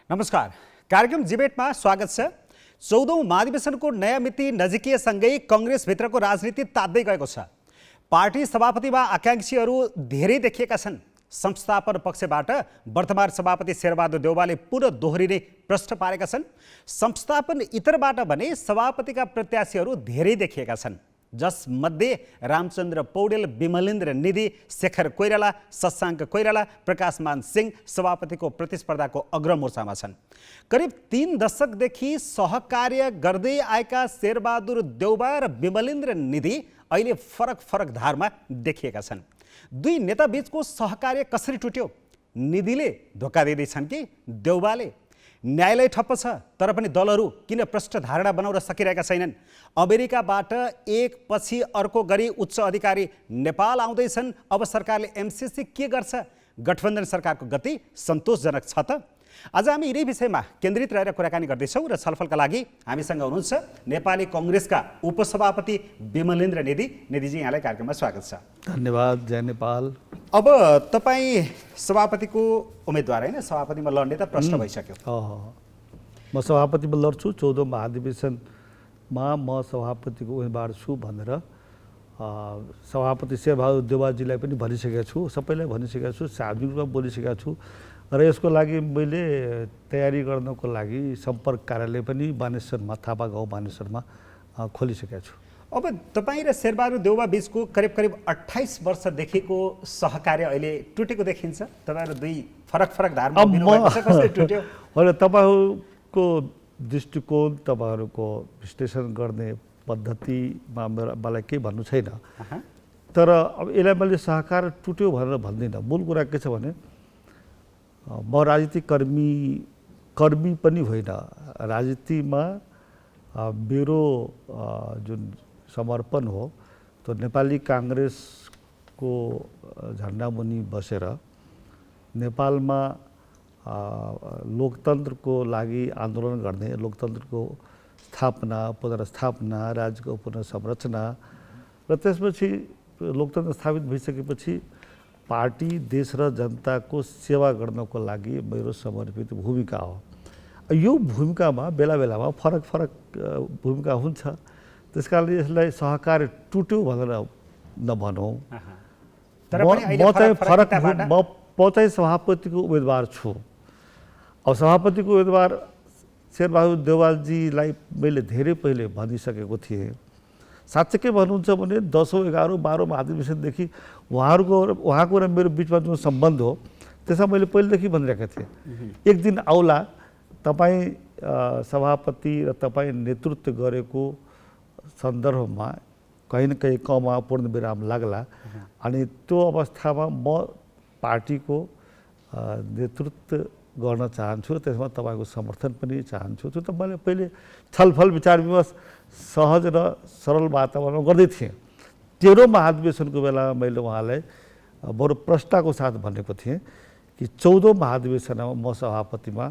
नमस्कार, कार्यक्रम डिबेटमा स्वागत छ। 14औं महाधिवेशनको नयाँ मिति नजिकिएसँगै कङ्ग्रेसभित्रको राजनीति तात्दै गएको छ। पार्टी सभापतिमा आकाङ्क्षीहरू धेरै देखिएका छन्। संस्थापन पक्षबाट वर्तमान सभापति शेरबहादुर देउवाले पुनः दोहोरिने प्रश्न पारेका छन्। संस्थापन इतरबाट भने सभापतिका प्रत्याशीहरू धेरै देखिएका छन्, जसमध्ये रामचन्द्र पौडेल, विमलेन्द्र निधि, शेखर कोइराला, शशाङ्क कोइराला, प्रकाशमान सिंह सभापतिको प्रतिस्पर्धाको अग्रमोर्चामा छन्। करिब 3 दशकदेखि सहकार्य गर्दै आएका शेरबहादुर देउवा र विमलेन्द्र निधि अहिले फरक धारमा देखिएका छन्। दुई नेताबीचको सहकार्य कसरी टुट्यो? निधिले धोका दिँदैछन् कि देउवाले? न्यायालय ठप्प छ, तर पनि दलहरू किन प्रष्ट धारणा बनाउन सकिरहेका छैनन्? अमेरिकाबाट एक पछि अर्को गरी उच्च अधिकारी नेपाल आउँदैछन्। अब सरकारले एमसीसी के गर्छ? गठबन्धन सरकारको गति सन्तोषजनक छ त? आज हामी यिनै विषयमा केन्द्रित रहेर कुराकानी गर्दैछौँ र छलफलका लागि हामीसँग हुनुहुन्छ नेपाली कङ्ग्रेसका उपसभापति विमलेन्द्र निधि। निधिजी, यहाँलाई कार्यक्रममा स्वागत छ। धन्यवाद। जय नेपाल। अब तपाईँ सभापतिको उम्मेदवार होइन, सभापतिमा लड्ने त प्रश्न भइसक्यो। म सभापतिमा लड्छु। 14औं महाधिवेशनमा म सभापतिको उम्मेदवार छु भनेर सभापति शेरबहादुर देउवाजीलाई पनि भनिसकेको छु, सबैलाई भनिसकेको छु, सार्वजनिक रूपमा बोलिसकेको छु र यसको लागि मैले तयारी गर्नको लागि सम्पर्क कार्यालय पनि बानेश्वरमा, थापा गाउँ बानेश्वरमा खोलिसकेको छु। अब तपाईँ र शेरबहादुर देउवा बिचको करिब 28 वर्षदेखिको सहकार्य अहिले टुटेको देखिन्छ। तपाईँहरू दुई फरक धारमा कसरी टुट्यो? होइन, तपाईँहरूको दृष्टिकोण, तपाईँहरूको विश्लेषण गर्ने पद्धतिमा मलाई केही भन्नु छैन, तर अब यसलाई मैले सहकार टुट्यो भनेर भन्दिनँ। मूल कुरा के छ भने म राजनीतिक कर्मी पनि होइन। राजनीतिमा मेरो जुन समर्पण हो त्यो नेपाली काङ्ग्रेसको झन्डामुनि बसेर नेपालमा लोकतन्त्रको लागि आन्दोलन गर्ने, लोकतन्त्रको स्थापना, पुनर्स्थापना, राज्यको पुनर्संरचना र त्यसपछि लोकतन्त्र स्थापित भइसकेपछि पार्टी, देश र जनताको सेवा गर्नको लागि मेरो समर्पित भूमिका हो। यो भूमिकामा बेला बेलामा फरक भूमिका हुन्छ। त्यसकारणले यसलाई सहकार्य टुट्यो भनेर नभनौँ। म चाहिँ सभापतिको उम्मेदवार छु। अब सभापतिको उम्मेदवार शेरबहादुर देउवाजीलाई मैले धेरै पहिले भनिसकेको थिएँ। साँच्चै भन्नुहुन्छ भने 10औं, 11औं, 12औं महाधिवेशनदेखि उहाँको र मेरो बिचमा जुन सम्बन्ध हो त्यसमा मैले पहिलेदेखि भनिरहेको थिएँ, एक दिन आउला तपाईँ सभापति र तपाईँ नेतृत्व गरेको सन्दर्भमा कहीँ न कहीँ कमा पूर्णविराम लाग्ला अनि त्यो अवस्थामा म पार्टीको नेतृत्व गर्न चाहन्छु, त्यसमा तपाईँको समर्थन पनि चाहन्छु। त्यो त मैले पहिले छलफल विचार विमर्श सहज र सरल वातावरणमा गर्दै थिएँ। 13औं महाधिवेशनको बेलामा मैले उहाँलाई बरु प्रस्तावको साथ भनेको थिएँ कि 14औं महाधिवेशनमा म सभापतिमा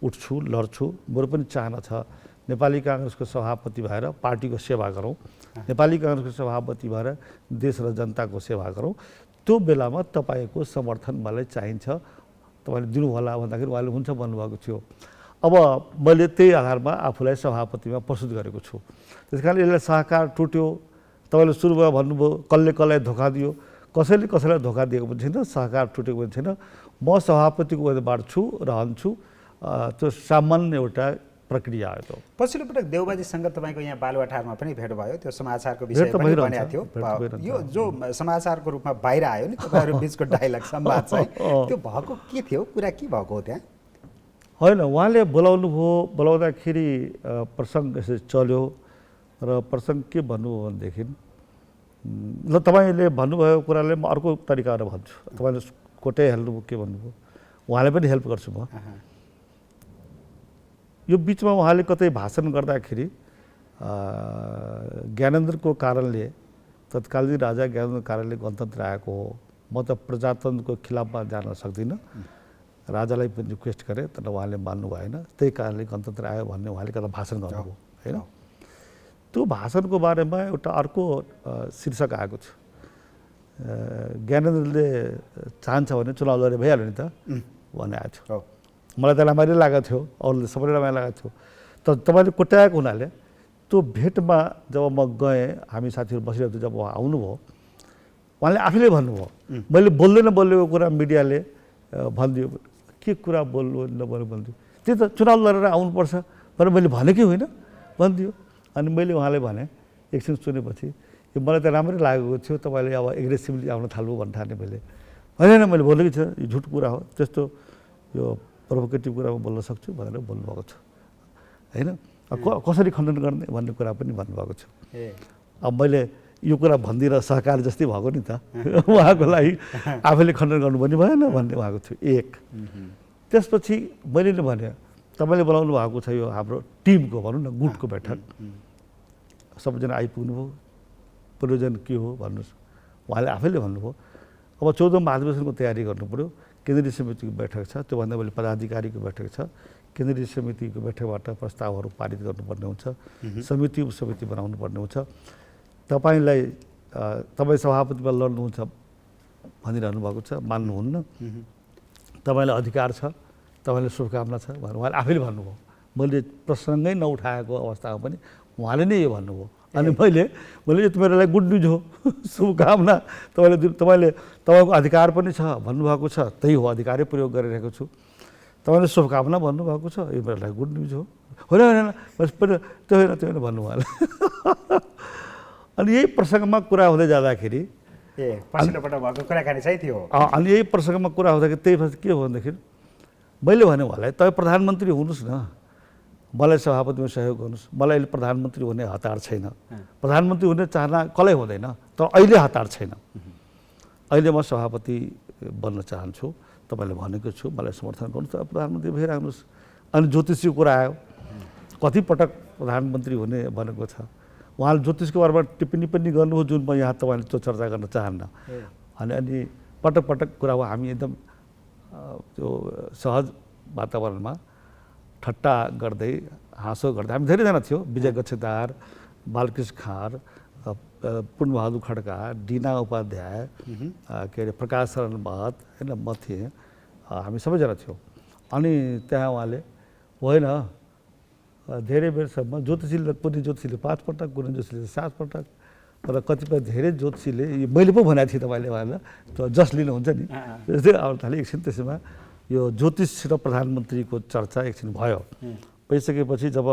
उठ्छु, लड्छु। मेरो पनि चाहना छ नेपाली काङ्ग्रेसको सभापति भएर पार्टीको सेवा गरौँ, नेपाली काङ्ग्रेसको सभापति भएर देश र जनताको सेवा गरौँ। त्यो बेलामा तपाईँको समर्थन मलाई चाहिन्छ, तपाईँले दिनु होला भन्दाखेरि उहाँले हुन्छ भन्नुभएको थियो। अब मैले त्यही आधारमा आफूलाई सभापतिमा प्रस्तुत गरेको छु। त्यसकारण यसलाई सहकार टुट्यो, तपाईँले सुरुमा भन्नुभयो कसलाई धोका दियो, कसैलाई धोका दिएको पनि छैन, सहकार टुटेको पनि छैन। म सभापतिको उम्मेदवार छु, रहन्छु। त्यो सामान्य एउटा प्रक्रिया हो। त्यो पछिल्लो पटक देउवाजीसँग तपाईँको यहाँ बालुवाटारमा पनि भेट भयो, त्यो समाचारको विषय पनि बनेको थियो। यो जो समाचारको रूपमा बाहिर आयो नि तपाईँहरू बिचको डायलग संवाद चाहिँ त्यो भएको के थियो? कुरा के भएको हो त्यहाँ? होइन, उहाँले बोलाउनु भयो, बोलाउँदाखेरि प्रसङ्ग यसरी चल्यो र प्रसङ्ग के भन्नुभयो भनेदेखि ल तपाईँले भन्नुभयो कुराले म अर्को तरिकाबाट भन्छु। तपाईँले कोटै हेल्नुभयो के भन्नुभयो, उहाँले पनि हेल्प गर्छु म। यो बिचमा उहाँले कतै भाषण गर्दाखेरि ज्ञानेन्द्रको कारणले, तत्कालीन राजा ज्ञानेन्द्रको कारणले गणतन्त्र आएको हो। म त प्रजातन्त्रको खिलाफमा जान सक्दिनँ। राजालाई पनि रिक्वेस्ट गरेँ तर उहाँले मान्नु भएन, त्यही कारणले गणतन्त्र आयो भन्ने उहाँले कता भाषण गर्नुभयो होइन। त्यो भाषणको बारेमा एउटा अर्को शीर्षक आएको छ। ज्ञानेन्द्रले चाहन्छ भने चुनाव लडे भइहाल्यो नि त भन्ने आएको छ। मलाई त राम्ररी लागेको थियो, अरूले सबैले राम्ररी लागेको थियो। तर तपाईँले कोट्याएको हुनाले त्यो भेटमा जब म गएँ, हामी साथीहरू बसिरहेको थियो, जब उहाँ आउनुभयो, उहाँले आफैले भन्नुभयो मैले बोल्दै नबोलेको कुरा मिडियाले भनिदियो, के कुरा बोल्नु नबोल्नु भनिदियो, त्यही त चुनाव लडेर आउनुपर्छ भनेर मैले भनेकै होइन भनिदियो। अनि मैले उहाँले भने एकछिन सुनेपछि यो मलाई त राम्रै लागेको थियो, तपाईँले अब एग्रेसिभली आउन थाल्नु भन्नु थालेँ। मैले होइन मैले बोलेकै छ, यो झुट कुरा हो, त्यस्तो यो प्रोभोकेटिभ कुरामा बोल्न सक्छु भनेर बोल्नुभएको छ होइन। कसरी खण्डन गर्ने भन्ने कुरा पनि भन्नुभएको छ। अब मैले यो कुरा भनिदिएर सहकारी जस्तै भएको नि त उहाँको लागि आफैले खण्डन गर्नु पनि भएन भन्ने उहाँको थियो एक। त्यसपछि मैले नै भने तपाईँले बोलाउनु भएको छ यो हाम्रो टिमको भनौँ न गुटको बैठक, सबैजना आइपुग्नुभयो, प्रयोजन के हो भन्नुहोस्। उहाँले आफैले भन्नुभयो अब 14औं महाधिवेशनको तयारी गर्नु पऱ्यो, केन्द्रीय समितिको बैठक छ, त्योभन्दा पहिले पदाधिकारीको बैठक छ, केन्द्रीय समितिको बैठकबाट प्रस्तावहरू पारित गर्नुपर्ने हुन्छ, समिति उपसमिति बनाउनु पर्ने हुन्छ। तपाईँ सभापतिमा लड्नुहुन्छ भनिरहनु भएको छ, मान्नुहुन्न, तपाईँलाई अधिकार छ, तपाईँलाई शुभकामना छ भनेर उहाँले आफैले भन्नुभयो। मैले प्रसङ्गै नउठाएको अवस्थामा पनि उहाँले नै यो भन्नुभयो। अनि मैले यो त मेरो लागि गुड न्युज हो, शुभकामना, तपाईँको अधिकार पनि छ भन्नुभएको छ, त्यही हो, अधिकारै प्रयोग गरिरहेको छु, तपाईँले शुभकामना भन्नुभएको छ, यो मेरो लागि गुड न्युज हो। होइन बस त्यो होइन भन्नु उहाँले। अनि यही प्रसङ्गमा कुरा हुँदै जाँदाखेरि पछिल्लोपल्ट भएको कुराकानी चाहिँ थियो। अनि यही प्रसङ्गमा कुरा हुँदाखेरि त्यही के हो भन्दाखेरि मैले भने उहाँलाई तपाईँ प्रधानमन्त्री हुनुहोस् न, मलाई सभापतिमा सहयोग गर्नुहोस्, मलाई अहिले प्रधानमन्त्री हुने हतार छैन, प्रधानमन्त्री हुने चाहना कसलाई हुँदैन, तर अहिले हतार छैन, अहिले म सभापति बन्न चाहन्छु, तपाईँले भनेको छु, मलाई समर्थन गर्नुहोस्, तपाईँ प्रधानमन्त्री भइराख्नुहोस्। अनि ज्योतिषीको कुरा आयो, कति पटक प्रधानमन्त्री हुने भनेको छ, उहाँले ज्योतिषको बारेमा टिप्पणी पनि गर्नुभयो जुन म यहाँ तपाईँले त्यो चर्चा गर्न चाहन्न। अनि पटक पटक कुरा हो, हामी एकदम त्यो सहज वातावरणमा ठट्टा गर्दै हाँसो गर्दै, हामी धेरैजना थियो, विजय गच्छेदार, बालकृष्ण खाँर, पूर्णबहादुर खड्का, डिना उपाध्याय, के अरे प्रकाश शरण महत, होइन म थिएँ, हामी सबैजना थियौँ। अनि त्यहाँ उहाँले होइन धेरै बेरसम्म ज्योतिषीले 5 पटक, कुनै ज्योतिषीले 7 पटक, र कतिपय धेरै ज्योतिषीले मैले पो भनेको थिएँ तपाईँले उहाँलाई त्यो जस लिनुहुन्छ नि, त्यस्तै आउनु थालेँ। एकछिन त्यसमा यो ज्योतिष र प्रधानमन्त्रीको चर्चा एकछिन भयो, भइसकेपछि जब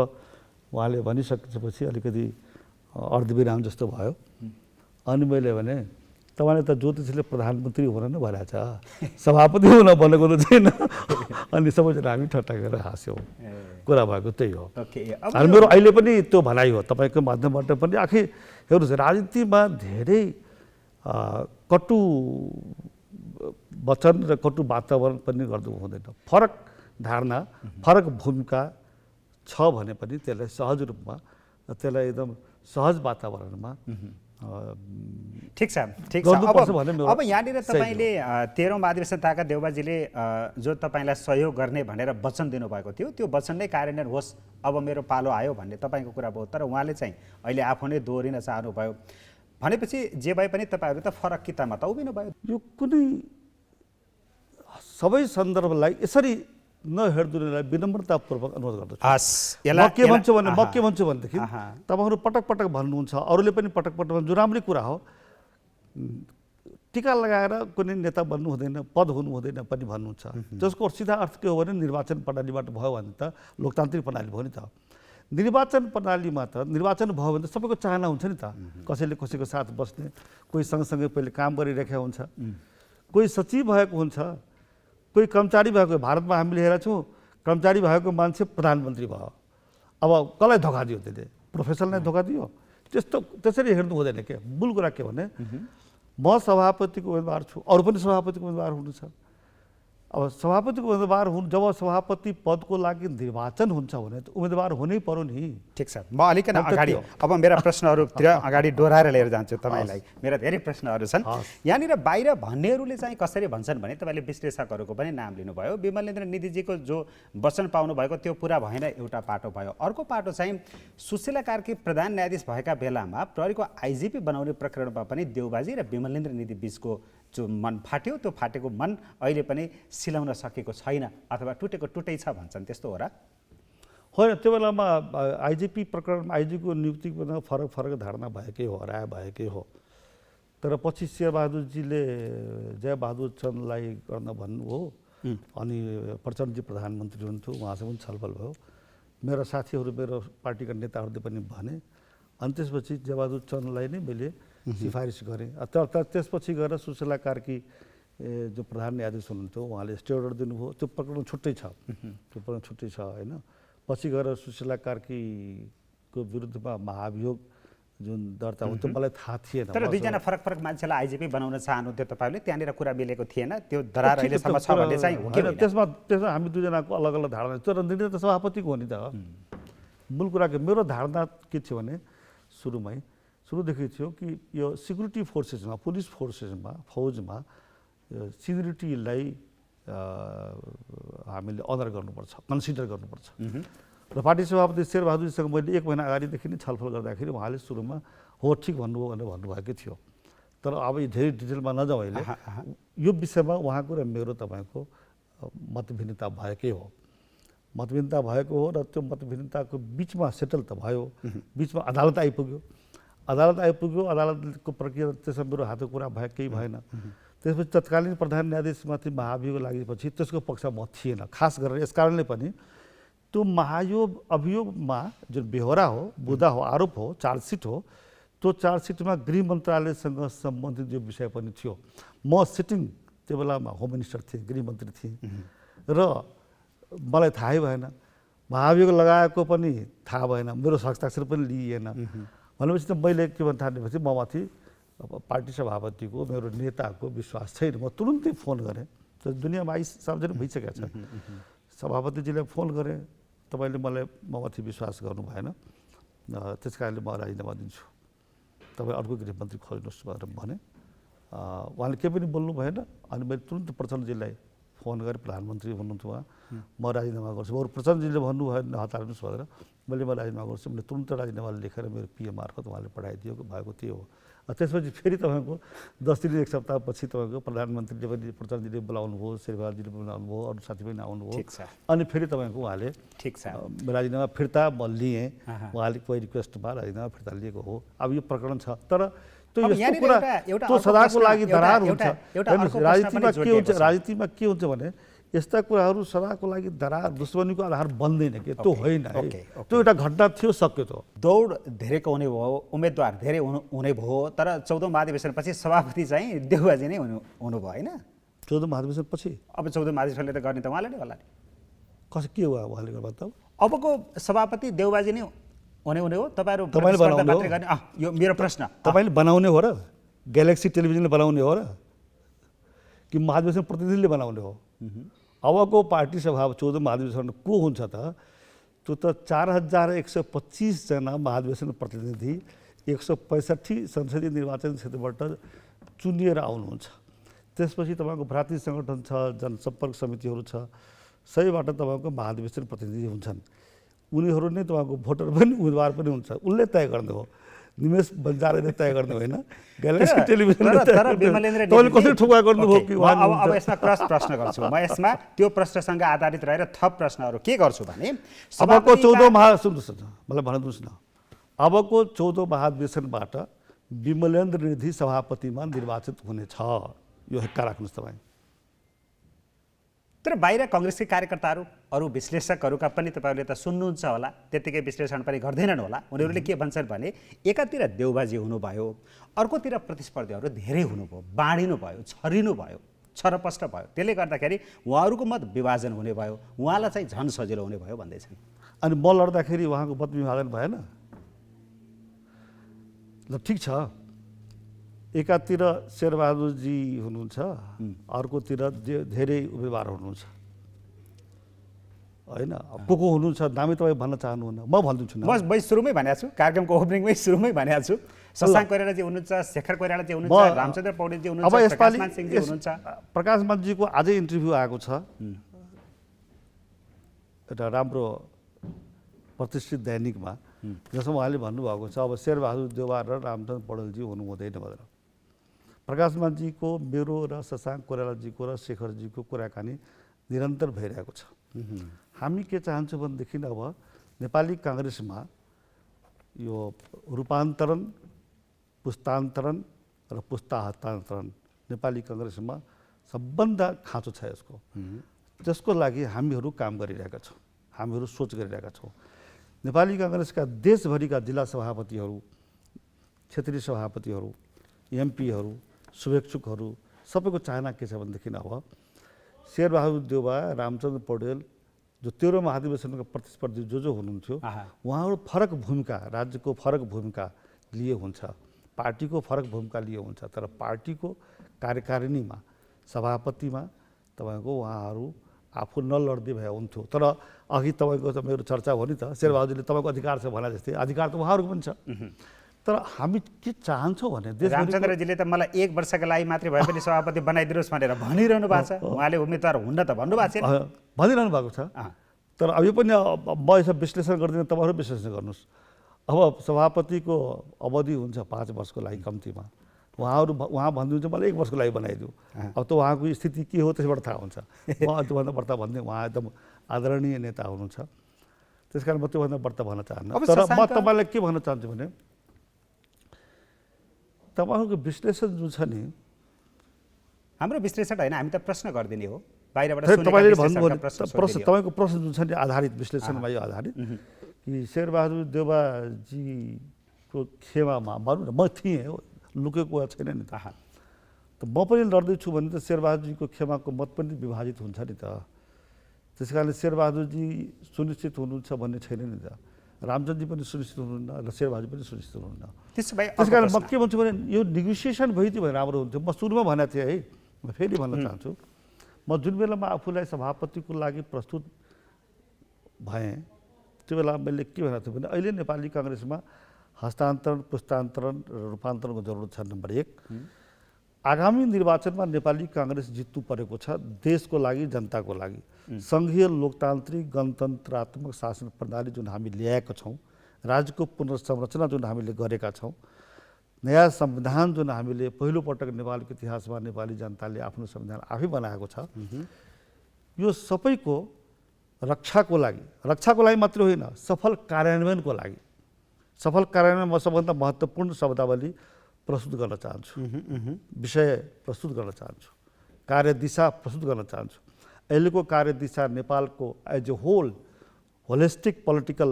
उहाँले भनिसकेपछि अलिकति अर्धविराम जस्तो भयो। अनि मैले भने तपाईँले त ज्योतिषीले प्रधानमन्त्री हुन नै भनेको छ, सभापति हुन भनेको त छैन। अनि सबैजना हामी ठट्टा गरेर हाँस्यौँ, कुरा भएको त्यही हो। अनि मेरो अहिले पनि त्यो भनाइ हो तपाईँको माध्यमबाट पनि। आखिर हेर्नुहोस्, राजनीतिमा धेरै कटु वचन र कटु वातावरण पनि गर्नु हुँदैन। फरक धारणा, फरक भूमिका छ भने पनि त्यसलाई सहज रूपमा, त्यसलाई एकदम सहज वातावरणमा ठिक छ। अब यहाँनिर तपाईँले 13औं महाधिवेशन ताका देउबाजीले जो तपाईँलाई सहयोग गर्ने भनेर वचन दिनुभएको थियो, त्यो वचन नै कार्यान्वयन होस्, अब मेरो पालो आयो भन्ने तपाईँको कुरा भयो। तर उहाँले चाहिँ अहिले आफू नै दोहोरिन चाहनुभयो भनेपछि जे भए पनि तपाईँहरू त फरक कितामा त उभिनु भयो। यो कुनै सबै सन्दर्भलाई यसरी नहेर्दुनेलाई विनम्रतापूर्वक अनुरोध गर्दछु। म के भन्छु भनेदेखि तपाईँहरू पटक पटक भन्नुहुन्छ, अरूले पनि पटक पटक भन्नु, जो राम्रै कुरा हो, टिका लगाएर कुनै नेता बन्नु हुँदैन, पद हुनु हुँदैन पनि भन्नुहुन्छ, जसको सिधा अर्थ के हो भने निर्वाचन प्रणालीबाट भयो भने त लोकतान्त्रिक प्रणाली भयो नि त। निर्वाचन प्रणालीमा त निर्वाचन भयो भने त सबैको चाहना हुन्छ नि त, कसैले कसैको साथ बस्ने, कोही सँगसँगै पहिले काम गरिरहेको हुन्छ, कोही सचिव भएको हुन्छ, कोही कर्मचारी भएको। भारतमा हामीले हेरेका छौँ कर्मचारी भएको मान्छे प्रधानमन्त्री भयो। अब कसलाई धोका दियो, त्यसले प्रोफेसरलाई धोका दियो। त्यसरी हेर्नु हुँदैन के। मूल कुरा के भने म सभापतिको उम्मेदवार छु, अरू पनि सभापतिको उम्मेदवार हुनुहुन्छ। अब सभापतिको उम्मेदवार हुन्, जब सभापति पदको लागि निर्वाचन हुन्छ भने त उम्मेदवार हुनै पर्यो नि। ठिक छ, म अलिकति अगाडि अब मेरा प्रश्नहरूतिर अगाडि डोराएर लिएर जान्छु तपाईँलाई। मेरा धेरै प्रश्नहरू छन्। यहाँनिर बाहिर भन्नेहरूले चाहिँ कसरी भन्छन् भने तपाईँले विश्लेषकहरूको पनि नाम लिनुभयो। विमलेन्द्र निधिजीको जो वचन पाउनु भएको त्यो पुरा भएन, एउटा पाटो भयो। अर्को पाटो चाहिँ सुशीला कार्की प्रधान न्यायाधीश भएका बेलामा प्रहरीको आइजिपी बनाउने प्रकरणमा पनि देउबाजी र विमलेन्द्र निधि बीचको जो मन फाट्यो त्यो फाटेको मन अहिले पनि सिलाउन सकेको छैन अथवा टुटेको टुटै छ भन्छन्, त्यस्तो हो र? होइन, त्यो बेलामा आइजिपी प्रकरणमा आइजीको नियुक्तिमा फरक फरक धारणा भएकै हो, राय भएकै हो। तर पछि शेरबहादुरजीले जयबहादुर चन्दलाई गर्न भन्नुभयो अनि प्रचण्डजी प्रधानमन्त्री हुनुहुन्थ्यो, उहाँसँग पनि छलफल भयो। मेरा साथीहरू, मेरो पार्टीका नेताहरूले पनि भने, अनि त्यसपछि जयबहादुर चन्दलाई नै मैले सिफारिस गरेँ। तर त्यसपछि गएर सुशीला कार्की जो प्रधान न्यायाधीश हुनुहुन्थ्यो उहाँले स्टे अर्डर दिनुभयो। त्यो प्रकरण छुट्टै छ, त्यो प्रकरण छुट्टै छ होइन। पछि गएर सुशीला कार्कीको विरुद्धमा महाभियोग जुन दर्ता हो त्यो मलाई थाहा थिएन। तर दुईजना फरक फरक मान्छेलाई आइजिपी बनाउन चाहनुहुन्थ्यो तपाईँले, त्यहाँनिर कुरा मिलेको थिएन, त्यो दरार अहिलेसम्म छ भन्ने चाहिँ हो कि होइन? त्यसमा हामी दुईजनाको अलग अलग धारणा, तर निर्णय त सभापतिको हो नि त। मूल कुरा के मेरो धारणा के थियो भने सुरुदेखि थियो कि यो सिक्युरिटी फोर्सेसमा, पुलिस फोर्सेसमा, फौजमा सिक्युरिटीलाई हामीले अनर गर्नुपर्छ, कन्सिडर गर्नुपर्छ। र पार्टी सभापति शेरबहादुरजीसँग मैले 1 महिना अगाडिदेखि नै छलफल गर्दाखेरि उहाँले सुरुमा हो ठिक भन्नुभयो भनेर भन्नुभएकै थियो। तर अब धेरै डिटेलमा नजाउँ अहिले, यो विषयमा उहाँको र मेरो तपाईँको मतभिन्नता भएकै हो, मतभिन्नता भएको हो। र त्यो मतभिन्नताको बिचमा सेटल त भयो, बिचमा अदालत आइपुग्यो, अदालतको प्रक्रिया त्यसमा मेरो हातको कुरा भयो, केही भएन। त्यसपछि तत्कालीन प्रधान न्यायाधीशमाथि महाभियोग लागेपछि त्यसको पक्ष म थिएन, खास गरेर यस कारणले पनि त्यो अभियोगमा जुन बेहोरा हो, बुदा हो, आरोप हो, चार्जसिट हो, त्यो चार्जसिटमा गृह मन्त्रालयसँग सम्बन्धित जो विषय पनि थियो। म सिटिङ त्यो बेलामा होम मिनिस्टर थिएँ, गृहमन्त्री थिएँ र मलाई थाहै भएन, महाभियोग लगाएको पनि थाहा भएन, मेरो हस्ताक्षर पनि लिइएन। भनेपछि त मैले के भन्न थालेपछि ममाथि पार्टी सभापतिको, मेरो नेताको विश्वास छैन। म तुरुन्तै फोन गरेँ, दुनियाँमा सार्वजनिक भइसकेको छ। सभापतिजीलाई फोन गरेँ, तपाईँले मलाई ममाथि विश्वास गर्नु भएन, त्यस कारणले म राजीनामा दिन्छु, तपाईँ अर्को गृहमन्त्री खोज्नुहोस् भनेर भने। उहाँले केही पनि बोल्नु भएन। अनि मैले तुरन्त प्रचण्डजीलाई फोन गरेँ, प्रधानमन्त्री हुनुहुन्थ्यो उहाँ, म राजीनामा गर्छु। अरू प्रचण्डजीले भन्नुभयो हतार्नुहोस् भनेर, मैले राजीनामा गर्छु। मैले तुरन्त राजीनामा लेखेर मेरो पिए मार्फत उहाँले पठाइदियो भएको त्यो हो। त्यसपछि फेरि तपाईँको 10 दिन 1 सप्ताहपछि तपाईँको प्रधानमन्त्रीले पनि, प्रचण्डजीले बोलाउनु भयो, शेरबहादुरजीले बोलाउनु भयो, अरू साथी पनि आउनुभयो। अनि फेरि तपाईँको उहाँले ठिक छ राजीनामा फिर्ता म लिएँ, उहाँले कोही रिक्वेस्टमा राजीनामा फिर्ता लिएको हो। अब यो प्रकरण छ, तर त्यो यस्तो कुरा त्यो सदाको लागि दरार हुन्छ। राजनीतिमा के हुन्छ भने यस्ता कुराहरू सदाको लागि दरार, दुश्मनीको आधार बन्दैन कि, त्यो होइन। त्यो एउटा घटना थियो, सक्यो। त दौड धेरैको हुने भयो, उम्मेदवार धेरै हुने भयो, तर 14औं महाधिवेशनपछि सभापति चाहिँ देउबाजी नै हुनुभयो होइन? 14औं महाधिवेशनपछि अब 14औं महाधिवेशनले त गर्ने त उहाँले नै होला नि। के हो उहाँले गर्दा त? अबको सभापति देउबाजी नै हुने हो? तपाईँले गर्ने यो मेरो प्रश्न। तपाईँले बनाउने हो र? ग्यालेक्सी टेलिभिजनले बनाउने हो र कि महाधिवेशन प्रतिनिधिले बनाउने हो? अबको पार्टी सभा 14औं महाधिवेशन को हुन्छ त? त्यो त 4125 जना महाधिवेशन प्रतिनिधि 165 संसदीय निर्वाचन क्षेत्रबाट चुनिएर आउनुहुन्छ। त्यसपछि तपाईँको भ्रातृ सङ्गठन छ, जनसम्पर्क समितिहरू छ, सबैबाट तपाईँको महाधिवेशन प्रतिनिधि हुन्छन्। उनीहरू नै तपाईँको भोटर पनि, उम्मेदवार पनि हुन्छ। उनले तय गर्ने हो, निमेश बन्जाराले तय गर्ने होइन। ग्यालेक्सी टेलिभिजनले कसरी ठोका गर्नुभयो कि? अब यसमा क्रस प्रश्न गर्छु म, यसमा त्यो प्रश्नसँग आधारित रहेर थप प्रश्नहरू के गर्छु भने, अबको 14औं सुन्नुहोस् न, मलाई भनिदिनुहोस् न, अबको 14औं महाधिवेशनबाट विमलेन्द्र निधि सभापतिमा निर्वाचित हुनेछ, यो हेक्का राख्नुहोस् तपाईँ। तर बाहिर कङ्ग्रेसकै कार्यकर्ताहरू, अरू विश्लेषकहरूका पनि तपाईँहरूले त सुन्नुहुन्छ होला, त्यत्तिकै विश्लेषण पनि गर्दैनन् होला। उनीहरूले के भन्छन् भने एकातिर देउबाजी हुनुभयो, अर्कोतिर प्रतिस्पर्धीहरू धेरै हुनुभयो, बाँडिनु भयो, छरिनु भयो, छरपष्ट भयो। त्यसले गर्दाखेरि उहाँहरूको मत विभाजन हुने भयो, उहाँलाई चाहिँ झन् सजिलो हुने भयो भन्दैछन्। अनि म लड्दाखेरि उहाँको मत विभाजन भएन? ल ठिक छ, एकातिर शेरबहादुरजी हुनुहुन्छ, अर्कोतिर धेरै उम्मेदवार हुनुहुन्छ होइन? को हुनुहुन्छ नामै तपाईँ भन्न चाहनुहुन्न, म भनिदिन्छु न। म सुरुमै भनेको छु, कार्यक्रमको ओपनिङमै सुरुमै भनेको छु, शशाङ्क कोइरालाजी हुनुहुन्छ, शेखर कोइरालाजी हुनुहुन्छ, रामचन्द्र पौडेलजी हुनुहुन्छ, प्रकाशमान सिंहजी हुनुहुन्छ। प्रकाशमानजीको आजै इन्टरभ्यू आएको छ, एउटा राम्रो प्रतिष्ठित दैनिकमा, जसमा उहाँले भन्नुभएको छ अब शेरबहादुर देउवा र रामचन्द्र पौडेलजी हुनु हुँदैन भनेर। प्रकाशमानजीको मेरो र शशाङ्क कोइरालाजीको र शेखरजीको कुराकानी निरन्तर भइरहेको छ। हामी के चाहन्छौँ भनेदेखि अब नेपाली काङ्ग्रेसमा यो रूपान्तरण, पुस्तान्तरण र पुस्ता हस्तान्तरण नेपाली काङ्ग्रेसमा सबभन्दा खाँचो छ यसको। त्यसको लागि हामीहरू काम गरिरहेका छौँ, हामीहरू सोच गरिरहेका छौँ। नेपाली काङ्ग्रेसका देशभरिका जिल्ला सभापतिहरू, क्षेत्रीय सभापतिहरू, एमपीहरू, शुभेच्छुकहरू सबैको चाहना के छ भनेदेखि अब शेरबहादुर देउवा, रामचन्द्र पौडेल जो 13 महाधिवेशनका प्रतिस्पर्धी जो हुनुहुन्थ्यो, उहाँहरू फरक भूमिका, राज्यको फरक भूमिका लिए हुन्छ, पार्टीको फरक भूमिका लिए हुन्छ, तर पार्टीको कार्यकारिणीमा सभापतिमा तपाईँको उहाँहरू आफू नलड्दै भए हुन्थ्यो। तर अघि तपाईँको त मेरो चर्चा हो नि त, शेरबहादुरले तपाईँको अधिकार छ भने जस्तै अधिकार त उहाँहरूको पनि छ। तर हामी के चाहन्छौँ भने रामचन्द्रजीले त मलाई 1 वर्षका लागि मात्रै भए पनि सभापति बनाइदिनुहोस् भनेर भनिरहनु भएको छ। उहाँले उम्मेदवार हुन्न त भन्नुभएको छैन, भनिरहनु भएको छ। तर अब यो पनि म यसो विश्लेषण गर्दिनँ, तपाईँहरू विश्लेषण गर्नुहोस्। अब सभापतिको अवधि हुन्छ 5 वर्षको लागि कम्तीमा, उहाँ भनिदिनुहुन्छ मलाई 1 वर्षको लागि बनाइदियो। अब त उहाँको स्थिति के हो त्यसबाट थाहा हुन्छ। म त्योभन्दा बढ्ता भन्दै, उहाँ एकदम आदरणीय नेता हुनुहुन्छ, त्यस कारण म त्योभन्दा बढ्ता भन्न चाहन्न। तर म तपाईँलाई के भन्न चाहन्छु भने तपाईँहरूको विश्लेषण जुन छ नि, हाम्रो विश्लेषण होइन, हामी त प्रश्न गरिदिने हो बाहिरबाट। तपाईँले भन्नुभयो तपाईँको प्रश्न जुन छ नि आधारित विश्लेषणमा यो आधारित कि शेरबहादुर देउवाजीको खेमामा भनौँ न म थिएँ, लुकेको छैन नि त। म पनि लड्दैछु भने त शेरबहादुरजीको खेमाको मत पनि विभाजित हुन्छ नि त। त्यस कारणले शेरबहादुरजी सुनिश्चित हुनुहुन्छ भन्ने छैन नि त। रामचन्द्रजी पनि सुनिश्चित हुनुहुन्न र शेरबहादुर पनि सुनिश्चित हुनुहुन्न। त्यस कारण म के भन्छु भने यो नेगोसिएसन भइदियो भने राम्रो हुन्थ्यो। म सुरुमा भनेको थिएँ है, म फेरि भन्न चाहन्छु, म जुन बेलामा आफूलाई सभापतिको लागि प्रस्तुत भएँ त्यो बेला मैले के भनेको थिएँ भने अहिले नेपाली काङ्ग्रेसमा हस्तान्तरण, पुस्तान्तरण र रूपान्तरणको जरुरत छ। नम्बर 1, आगामी निर्वाचनमा नेपाली काङ्ग्रेस जित्नु परेको छ देशको लागि, जनताको लागि। सङ्घीय लोकतान्त्रिक गणतन्त्रात्मक शासन प्रणाली जुन हामी ल्याएका छौँ, राज्यको पुनर्संरचना जुन हामीले गरेका छौँ, नयाँ संविधान जुन हामीले पहिलोपटक नेपालको इतिहासमा नेपाली जनताले आफ्नो संविधान आफै बनाएको छ, यो सबैको रक्षाको लागि मात्रै होइन, सफल कार्यान्वयनको लागि। सफल कार्यान्वयन म सबभन्दा महत्त्वपूर्ण शब्दावली प्रस्तुत गर्न चाहन्छु, विषय प्रस्तुत गर्न चाहन्छु, कार्यदिशा प्रस्तुत गर्न चाहन्छु। अहिलेको कार्यदिशा नेपालको एज ए होलिस्टिक पोलिटिकल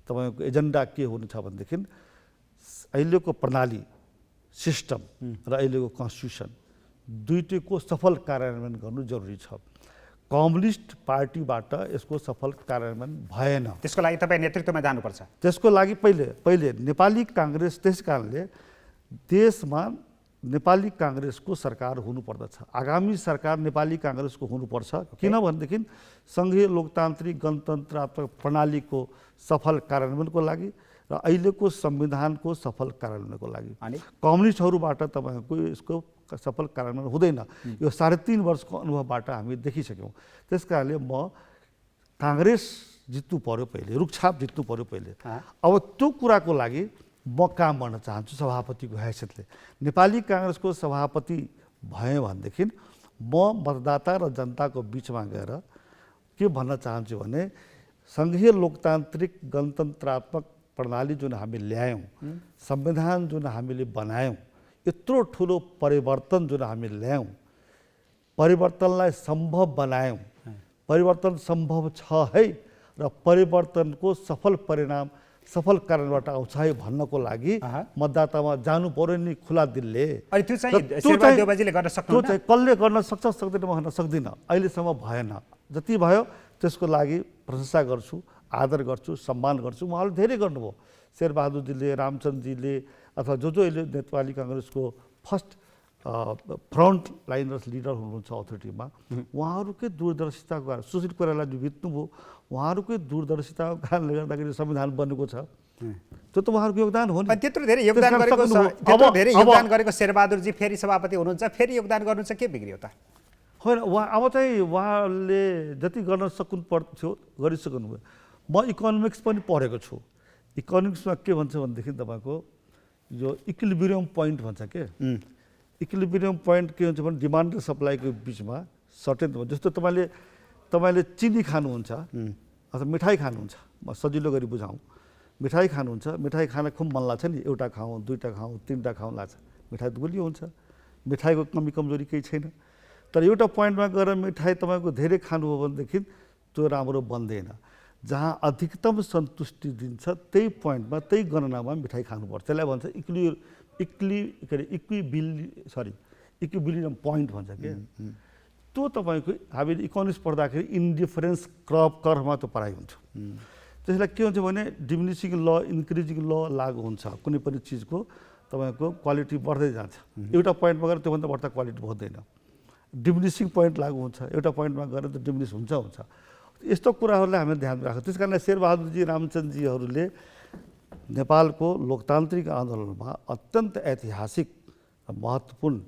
तपाईँको एजेन्डा के हुनु छ भनेदेखि अहिलेको प्रणाली, सिस्टम र अहिलेको कन्स्टिट्युसन दुईटैको सफल कार्यान्वयन गर्नु जरुरी छ। कम्युनिस्ट पार्टीबाट यसको सफल कार्यान्वयन भएन। त्यसको लागि तपाईँ नेतृत्वमा जानुपर्छ। त्यसको लागि पहिले नेपाली काङ्ग्रेस, त्यस कारणले देशमा नेपाली काङ्ग्रेसको सरकार हुनुपर्दछ। आगामी सरकार नेपाली काङ्ग्रेसको हुनुपर्छ। किनभनेदेखि सङ्घीय लोकतान्त्रिक गणतन्त्रात्मक प्रणालीको सफल कार्यान्वयनको लागि र अहिलेको संविधानको सफल कार्यान्वयनको लागि। कम्युनिस्टहरूबाट तपाईँको यसको सफल कार्यान्वयन हुँदैन। यो 3.5 वर्षको अनुभवबाट हामी देखिसक्यौँ। त्यस कारणले म काङ्ग्रेस जित्नु पर्यो पहिले, रुखछाप जित्नु पर्यो पहिले। अब त्यो कुराको लागि म काम गर्न चाहन्छु सभापतिको हैसियतले। नेपाली काङ्ग्रेसको सभापति भएँ भनेदेखि म मतदाता र जनताको बिचमा गएर के भन्न चाहन्छु भने सङ्घीय लोकतान्त्रिक गणतन्त्रात्मक प्रणाली जुन हामी ल्यायौँ, संविधान जुन हामीले बनायौँ, यत्रो ठुलो परिवर्तन जुन हामी ल्यायौँ, परिवर्तनलाई सम्भव बनायौँ, परिवर्तन सम्भव छ है र परिवर्तनको सफल परिणाम सफल कारणबाट आउँछ है भन्नको लागि मतदातामा जानु पर्यो नि खुला दिलले। त्यो चाहिँ कसले गर्न सक्छ सक्दैन म भन्न सक्दिनँ, अहिलेसम्म भएन। जति भयो त्यसको लागि प्रशंसा गर्छु, आदर गर्छु, सम्मान गर्छु। उहाँहरूले धेरै गर्नुभयो, शेरबहादुरजीले, रामचन्द्रजीले अथवा जो अहिले नेपाली काङ्ग्रेसको फर्स्ट फ्रन्ट लाइनर्स लिडर हुनुहुन्छ अथोरिटीमा, उहाँहरूकै दूरदर्शिताको कारण सुशील कोइरालाजी बित्नुभयो, उहाँहरूकै दूरदर्शिताको कारणले गर्दाखेरि संविधान बनेको छ। त्यो त उहाँहरूको योगदान हो नि। त्यत्रो धेरै योगदान गरेको शेरबहादुरजी फेरि सभापति हुनुहुन्छ, फेरि योगदान गर्नुहुन्छ, के बिग्रियो त? होइन, अब चाहिँ उहाँले जति गर्न सक्नु पर्थ्यो गरिसक्नुभयो। म इकोनोमिक्स पनि पढेको छु। इकोनोमिक्समा के भन्छ भनेदेखि तपाईँको यो इक्विलिब्रियम पोइन्ट भन्छ के, इक्विलिब्रियम पोइन्ट के हुन्छ भने डिमान्ड र सप्लाईको बिचमा सर्टेन जस्तो तपाईँले चिनी खानुहुन्छ अथवा मिठाई खानुहुन्छ, म सजिलो गरी बुझाउँ, मिठाई खानुहुन्छ, मिठाई खान खुब मन लाग्छ नि, एउटा खाउँ, दुईवटा खाउँ, तिनवटा खाउँ लाग्छ, मिठाई त गुलियो हुन्छ, मिठाईको कमी कमजोरी केही छैन। तर एउटा पोइन्टमा गएर मिठाई तपाईँको धेरै खानुभयो भनेदेखि त्यो राम्रो बन्दैन। जहाँ अधिकतम सन्तुष्टि दिन्छ त्यही पोइन्टमा, त्यही गणनामा मिठाई खानुपर्छ। त्यसलाई भन्छ इक्विलिब्रियम पोइन्ट भन्छ के। त्यो तपाईँको हामीले इकोनोमिक्स पढ्दाखेरि इन्डिफरेन्स कर्भमा त्यो पढाइ हुन्छ। त्यसलाई के हुन्छ भने डिमिनिसिङ ल इन्क्रिजिङ ल लागु हुन्छ। कुनै पनि चिजको तपाईँको क्वालिटी बढ्दै जान्छ, एउटा पोइन्टमा गएर त्योभन्दा बढ्दा क्वालिटी बढ्दैन। डिमिनिसिङ पोइन्ट लागु हुन्छ, एउटा पोइन्टमा गएर त डिमिनिस हुन्छ। यस्तो कुराहरूलाई हामीले ध्यान राख्छ। त्यस कारण शेरबहादुरजी रामचन्द्रजीहरूले नेपालको लोकतान्त्रिक आन्दोलनमा अत्यन्त ऐतिहासिक महत्त्वपूर्ण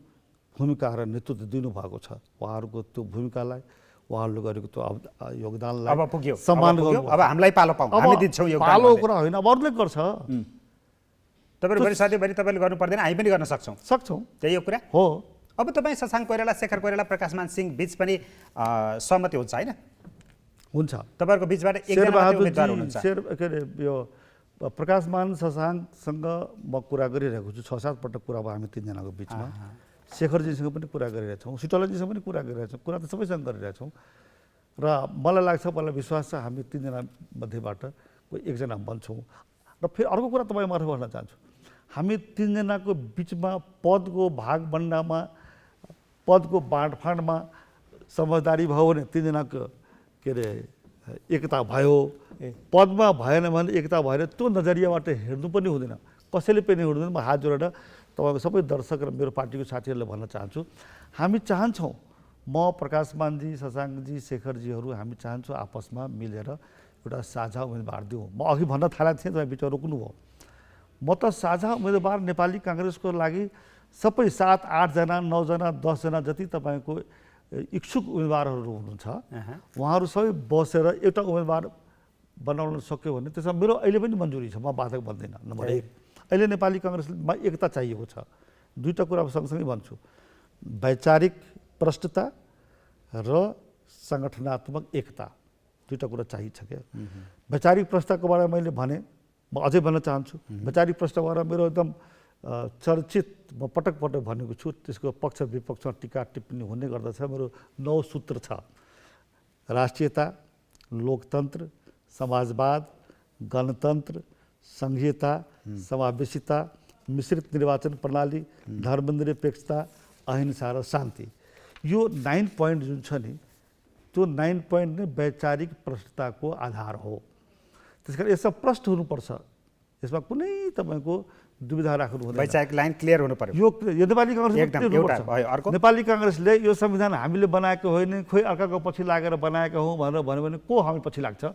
भूमिका र नेतृत्व दिनुभएको छ। उहाँहरूको त्यो भूमिकालाई, उहाँहरूले गरेको त्यो योगदानलाई अब पुग्यो, सम्मान अब गर्नु। अब हामीलाई पालो पाऊँ, हामी दिन्छौँ योगदान। पालो कुरा होइन, अब अरूले गर्छ। तपाईँहरू बढी साथीभरि तपाईँले गर्नु पर्दैन, हामी पनि गर्न सक्छौँ। त्यही हो कुरा हो। अब तपाईँ शशाङ्क कोइराला, शेखर कोइराला, प्रकाशमान सिंह बीच पनि सहमति हुन्छ होइन? हुन्छ। तपाईँहरूको बीचबाट एकजना मात्रै उम्मेदवार हुनुहुन्छ। के अरे यो प्रकाशमान शशाङ्कसँग म कुरा गरिरहेको छु, 6-7 पटक कुरा भयो हामी तीनजनाको बिचमा। शेखरजीसँग पनि कुरा गरिरहेछौँ, सिटोलाजीसँग पनि कुरा गरिरहेछौँ, कुरा त सबैसँग गरिरहेछौँ। र मलाई लाग्छ, मलाई विश्वास छ हामी तीनजना मध्येबाट कोही एकजना बन्छौँ। र फेरि अर्को कुरा तपाईँ मार्फत भन्न चाहन्छु, हामी तीनजनाको बिचमा पदको भागभण्डामा, पदको बाँडफाँडमा समझदारी भयो भने तीनजनाको के अरे एकता भयो। पदमा भएन भने एकता भएन, त्यो नजरियाबाट हेर्नु पनि हुँदैन, कसैले पनि हुँदैन। म हात जोडेर तपाईँको सबै दर्शक र मेरो पार्टीको साथीहरूलाई भन्न चाहन्छु, हामी चाहन्छौँ, म प्रकाशमानजी, शशाङ्कजी, शेखरजीहरू हामी चाहन्छौँ आपसमा मिलेर एउटा साझा उम्मेदवार दिउँ। म अघि भन्न थालेको थिएँ, तपाईँ बिचमा रोक्नुभयो। म त साझा उम्मेदवार नेपाली काङ्ग्रेसको लागि सबै 7-8 जना, 9 जना, 10 जना जति तपाईँको इच्छुक उम्मेदवारहरू हुनुहुन्छ, उहाँहरू सबै बसेर एउटा उम्मेदवार बनाउन सक्यो भने त्यसमा मेरो अहिले पनि मन्जुरी छ, म बाधक बन्दैन। नम्बर 1, अहिले नेपाली काङ्ग्रेसमा एकता चाहिएको छ। दुईवटा कुरा सँगसँगै भन्छु, वैचारिक प्रष्टता र सङ्गठनात्मक एकता, दुईवटा कुरा चाहिन्छ क्या। वैचारिक प्रष्टताको बारेमा मैले भने, म अझै भन्न चाहन्छु। वैचारिक प्रष्टताको बारेमा मेरो एकदम चर्चित, म पटक पटक भनेको छु, त्यसको पक्ष विपक्षमा टिका टिप्पणी हुने गर्दछ। मेरो 9 सूत्र छ: राष्ट्रियता, लोकतन्त्र, समाजवाद, गणतन्त्र, सङ्घीयता, समावेशिता, मिश्रित निर्वाचन प्रणाली, धर्मनिरपेक्षता, अहिंसा र शान्ति। यो 9 पोइन्ट जुन छ नि, त्यो 9 पोइन्ट नै वैचारिक प्रष्टताको आधार हो। त्यस कारण यसमा प्रष्ट हुनुपर्छ, यसमा कुनै तपाईँको दुविधा राख्नु हुँदैन। वैचारिक लाइन क्लियर हुनु पर्यो। यो नेपाली काङ्ग्रेस, नेपाली काङ्ग्रेसले यो संविधान हामीले बनाएको होइन, खोइ अर्काको पछि लागेर बनाएका हौँ भनेर भन्यो भने को हामी पछि लाग्छ?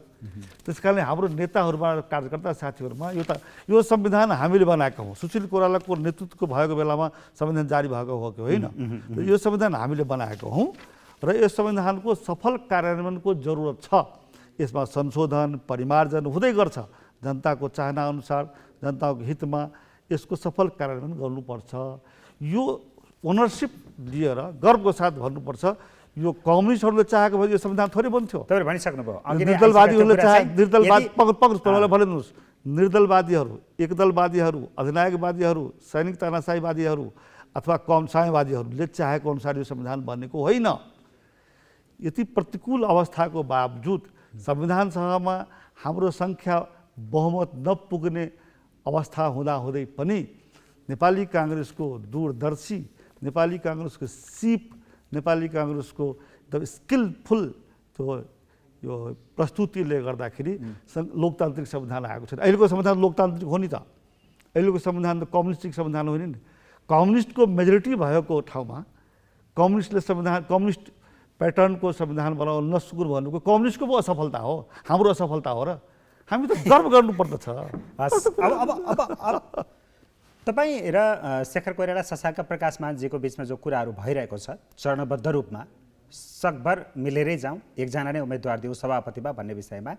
त्यस कारणले हाम्रो नेताहरूमा, कार्यकर्ता साथीहरूमा यो संविधान हामीले बनाएका हौँ, सुशील कोइरालाको नेतृत्वको भएको बेलामा संविधान जारी भएको हो कि होइन, यो संविधान हामीले बनाएको हौँ र यस संविधानको सफल कार्यान्वयनको जरुरत छ। यसमा संशोधन, परिमार्जन हुँदै गर्छ, जनताको चाहना अनुसार, जनताको हितमा यसको सफल कार्यान्वयन गर्नुपर्छ। यो ओनरसिप लिएर गर्वको साथ भन्नुपर्छ, यो कम्युनिस्टहरूले चाहेको भए यो संविधान थोरै बन्थ्यो। तपाईँले भनिसक्नुभयो, निर्दलवादीहरूले भनिदिनुहोस्, निर्दलवादीहरू, एकदलवादीहरू, अधिनायकवादीहरू, सैनिक तानाशाहीवादीहरू अथवा कम साम्यवादीहरूले चाहेको अनुसार यो संविधान बनेको होइन। यति प्रतिकूल अवस्थाको बावजुद संविधान सभामा हाम्रो सङ्ख्या बहुमत नपुग्ने अवस्था हुँदाहुँदै पनि नेपाली काङ्ग्रेसको दूरदर्शी, नेपाली काङ्ग्रेसको सिप, नेपाली काङ्ग्रेसको एकदम स्किलफुल त्यो यो प्रस्तुतिले गर्दाखेरि लोकतान्त्रिक संविधान आएको छैन। अहिलेको संविधान लोकतान्त्रिक हो नि त, अहिलेको संविधान त कम्युनिस्टिक संविधान हो नि। कम्युनिस्टको मेजोरिटी भएको ठाउँमा कम्युनिस्टले संविधान, कम्युनिस्ट प्याटर्नको संविधान बनाउन नसकुर भन्नुको कम्युनिस्टको पो असफलता हो, हाम्रो असफलता हो र हामी त गर्व गर्नुपर्दछ। अब तपाईँ र शेखर कोइराला, शशाङ्क प्रकाशमानजीको बिचमा जो कुराहरू भइरहेको छ चरणबद्ध रूपमा, सकभर मिलेरै जाउँ, एकजना नै उम्मेदवार दिउँ सभापतिमा भन्ने विषयमा,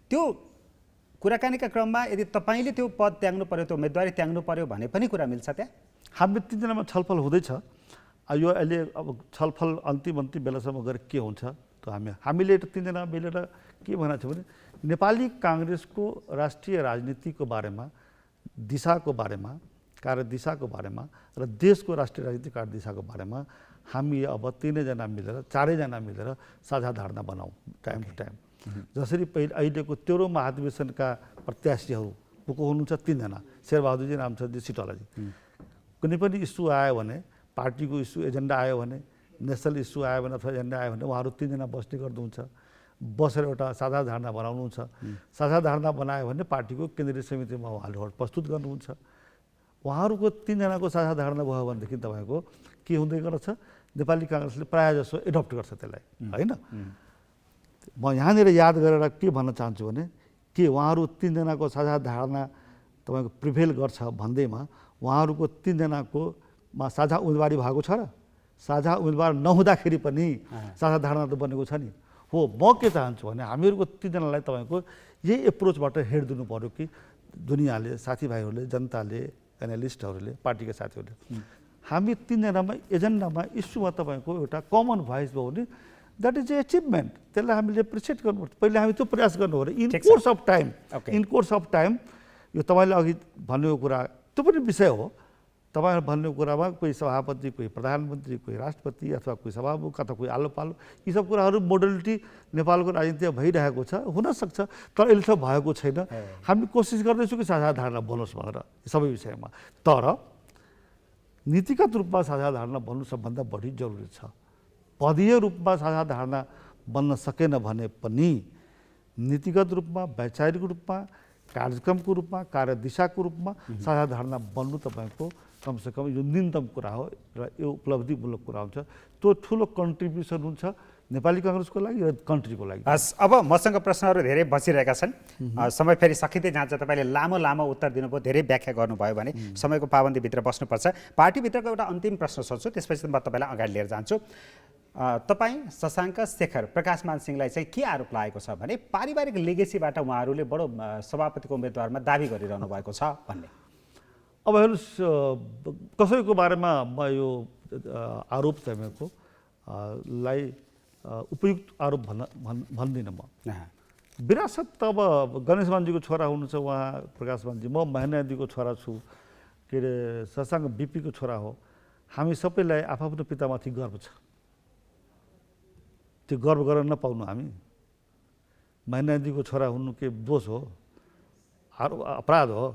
त्यो कुराकानीका क्रममा यदि तपाईँले त्यो पद त्याग्नु पर्यो, त्यो उम्मेदवारी त्याग्नु पर्यो भने पनि कुरा मिल्छ त्यहाँ? हामी तिनजनामा छलफल हुँदैछ। यो अहिले अब छलफल अन्तिम बेलासम्म गएर के हुन्छ त्यो हामीले तिनजना मिलेर के भनेको छ भने नेपाली काङ्ग्रेसको राष्ट्रिय राजनीतिको बारेमा, दिशाको बारेमा, कार्यदिशाको बारेमा र देशको राष्ट्रिय राजनीतिक कार्यदिशाको बारेमा हामी अब चारैजना मिलेर साझा धारणा बनाऊ टाइम टु टाइम। जसरी अहिलेको 13औं महाधिवेशनका प्रत्याशीहरू को हुनुहुन्छ 3 जना, शेरबहादुरजी, रामचन्द्रजी, सिटौलाजी। कुनै पनि इस्यु आयो भने, पार्टीको इस्यु एजेन्डा आयो भने, नेसनल इस्यु आयो भने अथवा एजेन्डा आयो भने उहाँहरू 3 जना बस्ने गर्नुहुन्छ, बसेर एउटा साझा धारणा बनाउनुहुन्छ। साझा धारणा बनायो भने पार्टीको केन्द्रीय समितिमा उहाँहरूले प्रस्तुत गर्नुहुन्छ। उहाँहरूको 3 जनाको साझा धारणा भयो भनेदेखि तपाईँको के हुँदै गर्छ, नेपाली काङ्ग्रेसले प्रायः जसो एडप्ट गर्छ त्यसलाई, होइन। म यहाँनिर याद गरेर के भन्न चाहन्छु भने के उहाँहरू 3 जनाको साझा धारणा तपाईँको प्रिभेल गर्छ भन्दैमा उहाँहरूको 3 जनाको साझा उम्मेदवारी भएको छ र साझा उम्मेदवार नहुँदाखेरि पनि साझा धारणा त बनेको छ नि। हो, म के चाहन्छु भने हामीहरूको 3 जनालाई तपाईँको यही एप्रोचबाट हेरिदिनु पऱ्यो कि दुनियाँले, साथीभाइहरूले, जनताले, एनालिस्टहरूले, पार्टीका साथीहरूले हामी 3 जनामा एजेन्डामा इस्युमा तपाईँको एउटा कमन भोइस भयो भने द्याट इज ए एचिभमेन्ट। त्यसलाई हामीले एप्रिसिएट गर्नुपर्छ। पहिले हामी त्यो प्रयास गर्नु हो र इन कोर्स अफ टाइम यो तपाईँले अघि भन्नुको कुरा त्यो पनि विषय हो। तपाईँहरू भन्ने कुरामा कोही सभापति, कोही प्रधानमन्त्री, कोही राष्ट्रपति अथवा कोही सभामुख अथवा कोही आलो पालो यी सब कुराहरू मोडलिटी नेपालको राजनीतिमा भइरहेको छ, हुनसक्छ, तर अहिले त भएको छैन। हामी कोसिस गर्दैछौँ कि साझा धारणा बनोस् भनेर सबै विषयमा। तर नीतिगत रूपमा साझा धारणा बन्नु सबभन्दा बढी जरुरी छ। पदीय रूपमा साझा धारणा बन्न सकेन भने पनि नीतिगत रूपमा, वैचारिक रूपमा, कार्यक्रमको रूपमा, कार्यदिशाको रूपमा साझा धारणा बन्नु तपाईँको कमसेकम यो न्यूनतम कुरा हो र यो उपलब्धिमूलक कुरा हुन्छ। त्यो ठुलो कन्ट्रिब्युसन हुन्छ नेपाली काङ्ग्रेसको लागि र कन्ट्रीको लागि। अब मसँग प्रश्नहरू धेरै बचिरहेका छन्। समय फेरि सकिँदै जान्छ। तपाईँले लामो उत्तर दिनुभयो, धेरै व्याख्या गर्नुभयो भने समयको पाबन्दीभित्र बस्नुपर्छ। पार्टीभित्रको एउटा अन्तिम प्रश्न सोध्छु, त्यसपछि म तपाईँलाई अगाडि लिएर जान्छु। तपाईँ शशाङ्क शेखर प्रकाशमान सिंहलाई चाहिँ के आरोप लागेको छ भने पारिवारिक लेगेसीबाट उहाँहरूले बडो सभापतिको उम्मेदवारमा दाबी गरिरहनु भएको छ भन्ने। अब हेर्नुहोस्, कसैको बारेमा म यो आरोप तपाईँको लाई उपयुक्त आरोप भन्दिनँ म। विरासत त अब गणेशमानजीको छोरा हुनुहुन्छ उहाँ प्रकाशमानजी, म महेन्द्रजीको छोरा छु, के अरे शशाङ्क बिपीको छोरा हो। हामी सबैलाई आफ्नो पितामाथि गर्व छ। त्यो गर्व गर्न नपाउनु हामी महेन्द्रजीको छोरा हुनु के दोष हो, अपराध हो?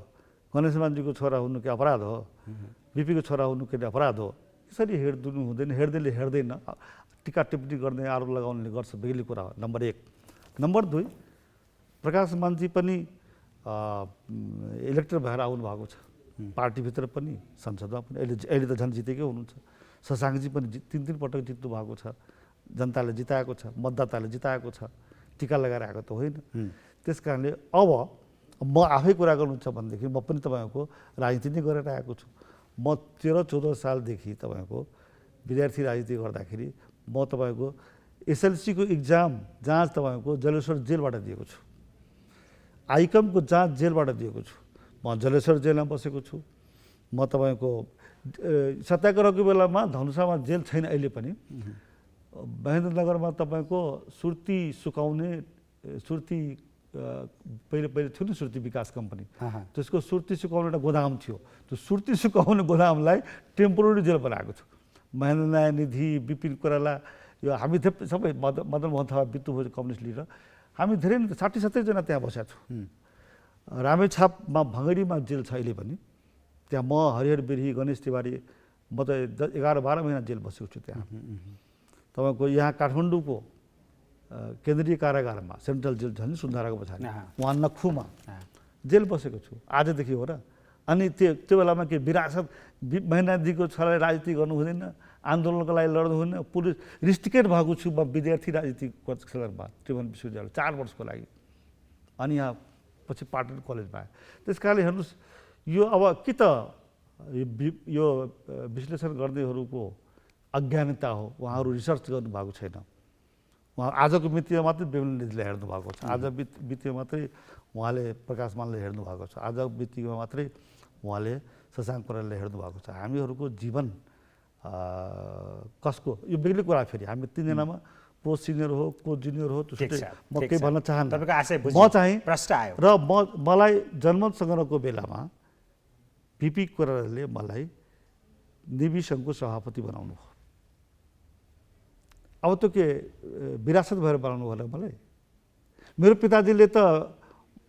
गणेशमानजीको छोरा हुनु के अपराध हो? बिपीको छोरा हुनु के अपराध हो? यसरी हेर्दिनु हुँदैन। हेर्दैले हेर्दैन, टिका टिप्पणी गर्ने, आरोप लगाउनेले गर्छ, बेग्लै कुरा हो। नम्बर 1। नम्बर 2, प्रकाशमानजी पनि इलेक्टर भएर आउनु भएको छ, पार्टीभित्र पनि संसदमा पनि। अहिले त झन् जितेकै हुनुहुन्छ। शशाङ्कजी पनि 3 पटक जित्नु भएको छ, जनताले जिताएको छ, मतदाताले जिताएको छ, टिका लगाएर आएको त होइन। त्यस कारणले अब म आफै कुरा गर्नुहुन्छ भनेदेखि म पनि तपाईँको राजनीति नै गरेर आएको छु। म 13-14 सालदेखि तपाईँको विद्यार्थी राजनीति गर्दाखेरि म तपाईँको एसएलसीको इक्जाम जाँच तपाईँको जलेश्वर जेलबाट दिएको छु, आइकमको जाँच जेलबाट दिएको छु। म जलेश्वर जेलमा बसेको छु। म तपाईँको सत्याग्रहको बेलामा धनुषामा जेल छैन अहिले पनि। महेन्द्रनगरमा तपाईँको सुर्ती सुकाउने पहिले थियो नि सुर्ती विकास कम्पनी, त्यसको सुर्ती सुकाउने एउटा गोदाम थियो। त्यो सुर्ती सुकाउने गोदामलाई टेम्पोररी जेल बनाएको छु। महेन्द्र नारायण निधि, विपिन कोइराला, यो हामी सबै मदन मोहन थापा बित्नुभयो कम्युनिस्ट लिडर, हामी धेरै 60-70 जना त्यहाँ बसेका छौँ। रामेछापमा भङ्गडीमा जेल छ अहिले पनि। त्यहाँ म, हरिहर बिरही, गणेश तिवारी, म त 11-12 महिना जेल बसेको छु त्यहाँ। तपाईँको यहाँ काठमाडौँको केन्द्रीय कारागारमा, सेन्ट्रल जेल झन् सुन्धाराको पछाडि, उहाँ नक्खुमा जेल बसेको छु आजदेखि हो र। अनि त्यो बेलामा के विरासत महेन्द्रजीको छोराले राजनीति गर्नु हुँदैन, आन्दोलनको लागि लड्नु हुँदैन, पुलिस रिस्ट्रिकेट भएको छु म विद्यार्थी राजनीति क्षेत्रमा त्रिभुवन विश्वविद्यालय 4 वर्षको लागि। अनि यहाँ पछि पाटन कलेजमा आयो। त्यस कारणले हेर्नुहोस्, यो अब कि त यो विश्लेषण गर्नेहरूको अज्ञानता हो, उहाँहरू रिसर्च गर्नुभएको छैन। उहाँ आजको मितिमा मात्रै बेमलले हेर्नु भएको छ, आज मितिमा मात्रै उहाँले प्रकाशमानले हेर्नु भएको छ, आज मितिमा मात्रै उहाँले शशाङ्क कोइरालाले हेर्नु भएको छ। हामीहरूको जीवन कसको यो बेग्लै कुरा फेरि हामी तीनजनामा को सिनियर हो को जुनियर हो त्यसले म केही भन्न चाहन्न। तपाईको आशय बुझ्यो, म चाहिँ प्रश्न आयो र मलाई जनमत सङ्ग्रहको बेलामा भिपी कोइरालाले मलाई निबी सङ्घको सभापति बनाउनु भयो। अब त्यो के विरासत भएर बनाउनु होला मलाई? मेरो पिताजीले त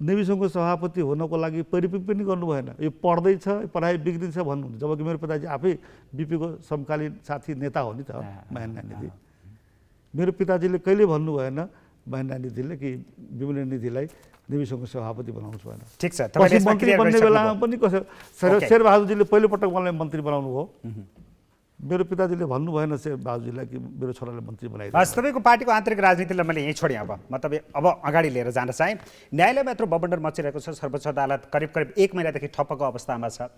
नेभी सङ्घको सभापति हुनको लागि परिपक्व पनि गर्नु भएन। यो पढ्दैछ, पढाइ बिग्रिन्छ भन्नुहुन्छ, जबकि मेरो पिताजी आफै बिपीको समकालीन साथी नेता हो नि त महेन्द्र निधि। मेरो पिताजीले कहिले भन्नु भएन महेन्द्र निधिले कि विमल निधिलाई नेभी सङ्घको सभापति बनाउनु भएन। ठिक छ, तपाईले यसमा मन्त्री क्लियर बन्ने गरिसक्नु बेलामा पनि शेरबहादुरजीले पहिलोपटक मलाई मन्त्री बनाउनु भयो। मेरो पिताजीले भन्नु भएन शेरबहादुरजीलाई कि मेरो छोराले मन्त्री बनाइदिनु। हस्, तपाईँको पार्टीको आन्तरिक राजनीतिलाई मैले यहीँ छोडेँ। अब अगाडि लिएर जान चाहेँ। न्यायालयमा यत्रो बबन्डर मचिरहेको छ, सर्वोच्च अदालत करिब 1 महिनादेखि ठप्पको अवस्थामा छ।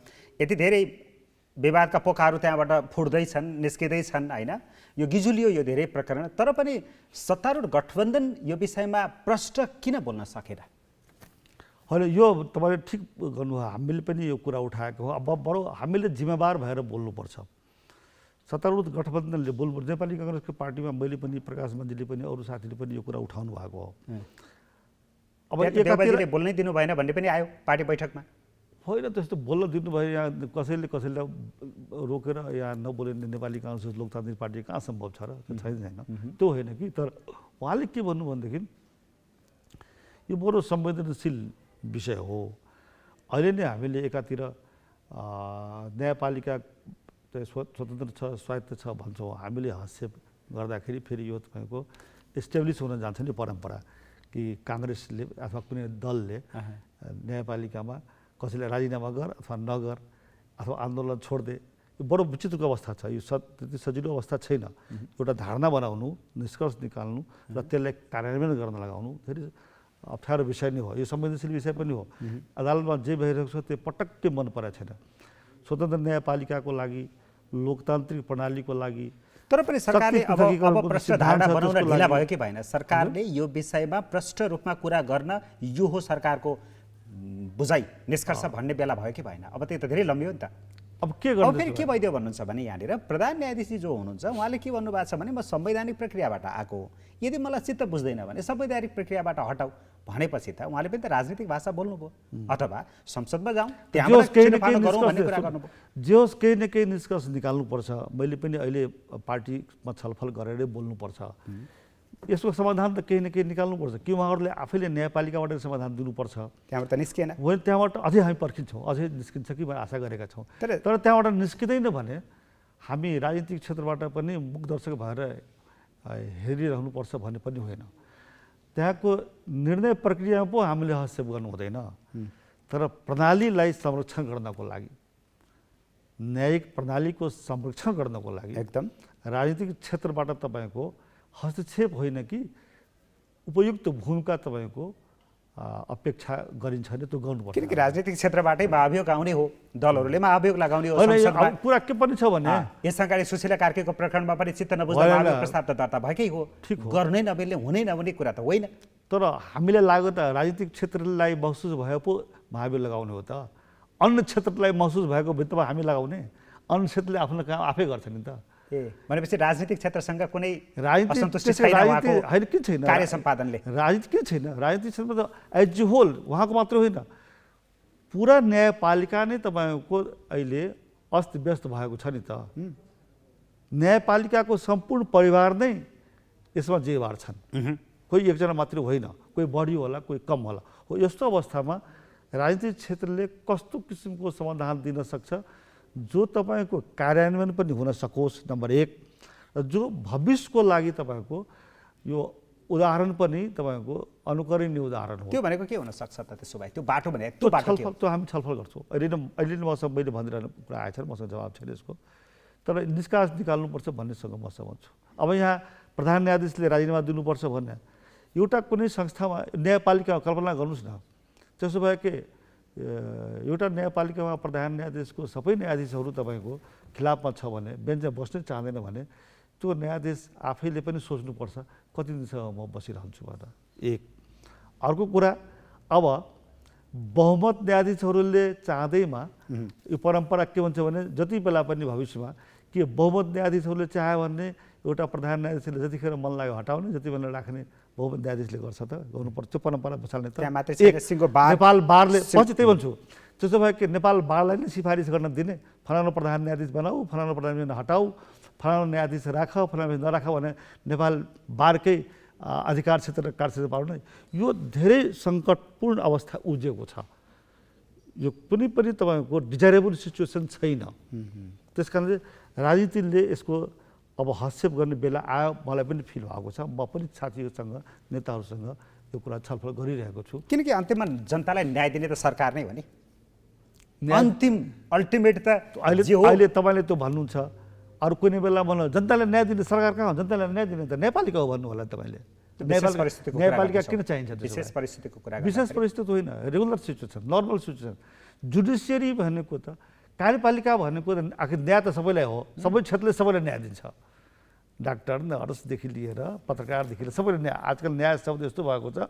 यति धेरै विवादका पोकाहरू त्यहाँबाट फुट्दैछन्, निस्किँदैछन् होइन। यो गिजुलियो यो धेरै प्रकरण, तर पनि सत्तारूढ गठबन्धन यो विषयमा प्रष्ट किन बोल्न सकेन? होइन, यो तपाईँले ठिक गर्नुभयो। हामीले पनि यो कुरा उठाएको हो। अब बरु हामीले जिम्मेवार भएर बोल्नुपर्छ। सत्तारूढ गठबन्धनले बोल्नुपर्छ। नेपाली काङ्ग्रेसको पार्टीमा मैले पनि, प्रकाश मन्जीले पनि, अरू साथीले पनि यो कुरा उठाउनु भएको हो। अब देवबाजीले बोल्नै दिनु भएन भन्ने पनि आयो पार्टी बैठकमा। होइन, त्यस्तो बोल्न दिनु भयो। यहाँ कसैलाई रोकेर यहाँ नबोलिने नेपाली काङ्ग्रेस लोकतान्त्रिक पार्टी कहाँ सम्भव छ र? त्यो छैन। त्यो होइन कि, तर उहाँले के भन्नु भनेदेखि यो बडो संवेदनशील विषय हो। अहिले नै हामीले एकातिर न्यायपालिका स्वतन्त्र छ, स्वायत्त छ भन्छौँ। हामीले हस्तक्षेप गर्दाखेरि फेरि यो तपाईँको इस्टेब्लिस हुन जान्छ नि परम्परा कि काङ्ग्रेसले अथवा कुनै दलले न्यायपालिकामा कसैलाई राजीनामा गर अथवा नगर अथवा आन्दोलन छोडिदे। यो बडो विचित्रको अवस्था छ। यो त्यति सजिलो अवस्था छैन। एउटा धारणा बनाउनु, निष्कर्ष निकाल्नु र त्यसलाई कार्यान्वयन गर्न लगाउनु धेरै अप्ठ्यारो विषय नै हो। यो संवेदनशील विषय पनि हो। अदालतमा जे भइरहेको छ त्यो पटक्कै मन परेको छैन। स्वतन्त्र न्यायपालिकाको लागि, लोकतान्त्रिक प्रणालीको लागि। तर पनि सरकारले अब प्रष्ट धारणा बनाउन ढिला भयो कि भएन? सरकारले यो विषयमा प्रष्ट रूपमा कुरा गर्न यो हो सरकारको बुझाइ, निष्कर्ष भन्ने बेला भयो कि भएन? अब त्यो त धेरै लम्बियो नि त। अब के गर्नु? फेरि के भइदियो भन्नुहुन्छ भने यहाँनिर प्रधान न्यायाधीश जो हुनुहुन्छ उहाँले के भन्नुभएको छ भने म संवैधानिक प्रक्रियाबाट आएको हो, यदि मलाई चित्त बुझ्दैन भने संवैधानिक प्रक्रियाबाट हटाऊ भनेपछि त उहाँले पनि त राजनीतिक भाषा बोल्नुभयो। अथवा संसदमा जाउँ, त्यहाँबाट छिनोफानो गरौँ भन्ने कुरा गर्नुभयो। जे होस्, केही न केही निष्कर्ष निकाल्नुपर्छ। मैले पनि अहिले पार्टीमा छलफल गरेरै बोल्नुपर्छ। यसको समाधान त केही न केही निकाल्नुपर्छ कि उहाँहरूले आफैले न्यायपालिकाबाट समाधान दिनुपर्छ। त्यहाँबाट त निस्किएन। होइन, त्यहाँबाट अझै हामी पर्खिन्छौँ, अझै निस्किन्छ कि भन्ने आशा गरेका छौँ। तर त्यहाँबाट निस्किँदैन भने हामी राजनीतिक क्षेत्रबाट पनि मुखदर्शक भएर हेरिरहनुपर्छ भन्ने पनि होइन। त्यहाँको निर्णय प्रक्रियामा पो हामीले हस्तक्षेप गर्नु हुँदैन। तर प्रणालीलाई संरक्षण गर्नको लागि, न्यायिक प्रणालीको संरक्षण गर्नको लागि एकदम राजनीतिक क्षेत्रबाट तपाईँको हस्तक्षेप होइन कि उपयुक्त भूमिका तपाईँको अपेक्षा गरिन्छ भने त्यो गर्नुपर्छ। किनकि राजनीतिक क्षेत्रबाटै महाभियोग आउने हो, दलहरूले महाभियोग लगाउने हो। कुरा के पनि छ भने यस अगाडि सुशीला कार्कीको प्रकरणमा पनि चित्त नबुझ्दा महाभियोग प्रस्ताव त दर्ता भएकै हो। गर्नै नमिल्ने, हुनै नहुने कुरा त होइन। तर हामीलाई लाग्यो त राजनीतिक क्षेत्रलाई महसुस भयो पो महाभियोग लगाउने हो त। अन्य क्षेत्रलाई महसुस भएको भित्रमा हामी लगाउने, अन्य क्षेत्रले आफ्नो काम आफै गर्छ नि त। भनेपछि राजनीतिक क्षेत्रसँग कुनै असन्तुष्टि छैन होइन? किन छैन? कार्य सम्पादनले राजनीति किन छैन? राजनीतिक क्षेत्रमा त एज ए होल उहाँको मात्र होइन, पुरा न्यायपालिका नै तपाईँको अहिले अस्तव्यस्त भएको छ नि त। न्यायपालिकाको सम्पूर्ण परिवार नै यसमा जिम्मेवार छन्। कोही एकजना मात्रै होइन, कोही बढी होला, कोही कम होला। हो, यस्तो अवस्थामा राजनीतिक क्षेत्रले कस्तो किसिमको समाधान दिन सक्छ जो तपाईँको कार्यान्वयन पनि हुन सकोस्, नम्बर 1, र जो भविष्यको लागि तपाईँको यो उदाहरण पनि तपाईँको अनुकरणीय उदाहरण हो। त्यो भनेको के हुन सक्छ त त्यसो भए? त्यो बाटो भने त्यो बाटो त्यो हामी छलफल गर्छौँ। अहिले नै मसँग मैले भनिरहनु कुरा आएछ, मसँग जवाब छैन यसको। तर निष्कास निकाल्नुपर्छ भन्नेसँग म सहमत छु। अब यहाँ प्रधान न्यायाधीशले राजीनामा दिनुपर्छ भन्ने एउटा कुनै संस्थामा न्यायपालिका कल्पना गर्नुहोस् न। त्यसो भए के एउटा न्यायपालिकामा प्रधान न्यायाधीशको सबै न्यायाधीशहरू तपाईँको खिलाफमा छ भने, बेन्चमा बस्नै चाहँदैन भने त्यो न्यायाधीश आफैले पनि सोच्नुपर्छ कति दिनसम्म म बसिरहन्छु भनेर। एक। अर्को कुरा, अब बहुमत न्यायाधीशहरूले चाहँदैमा यो परम्परा के हुन्छ भने जति बेला पनि भविष्यमा के बहुमत न्यायाधीशहरूले चाह्यो भने एउटा प्रधान न्यायाधीशले जतिखेर मन लाग्यो हटाउने जति बेला राख्ने बहुमत न्यायाधीशले गर्छ त गर्नुपर्छ त्यो परम्परा बसाल्ने त त्यहाँ मात्रै छैन, सिङ्गो बार नेपाल बारले पछि त्यही भन्छु त्यसो भए के नेपाल बारलाई नै सिफारिस गर्न दिने फलानु प्रधान न्यायाधीश बनाऊ फलानु प्रधान न्यायाधीश हटाऊ फलानु न्यायाधीश राख फलानु नराख भने नेपाल बारकै अधिकार क्षेत्र कार्यक्षेत्र पार्नु यो धेरै सङ्कटपूर्ण अवस्था उब्जेको छ। यो कुनै पनि तपाईँको डिजायरेबल सिचुएसन छैन। त्यस कारणले राजनीतिले यसको अब हस्तक्षेप गर्ने बेला आयो मलाई पनि फिल भएको छ। म पनि साथीहरूसँग नेताहरूसँग यो कुरा छलफल गरिरहेको छु। किनकि अन्तिममा जनतालाई न्याय दिने त सरकार नै हो नि। अन्तिम अल्टिमेट त अहिले तपाईँले त्यो भन्नुहुन्छ अरू कुनै बेला भन्नु जनतालाई न्याय दिने सरकार कहाँ हो जनतालाई न्याय दिने त नेपालीको हो भन्नु होला तपाईँले। नेपालीका किन चाहिन्छ विशेष परिस्थितिको कुरा विशेष परिस्थिति होइन regular situation normal situation. Judiciary भनेको त कार्यपालिका भनेको आखिर न्याय त सबैलाई हो सबै क्षेत्रले सबैलाई न्याय दिन्छ डाक्टर नर्सदेखि लिएर पत्रकारदेखि लिएर सबैले न्याय आजकल न्याय शब्द यस्तो भएको छ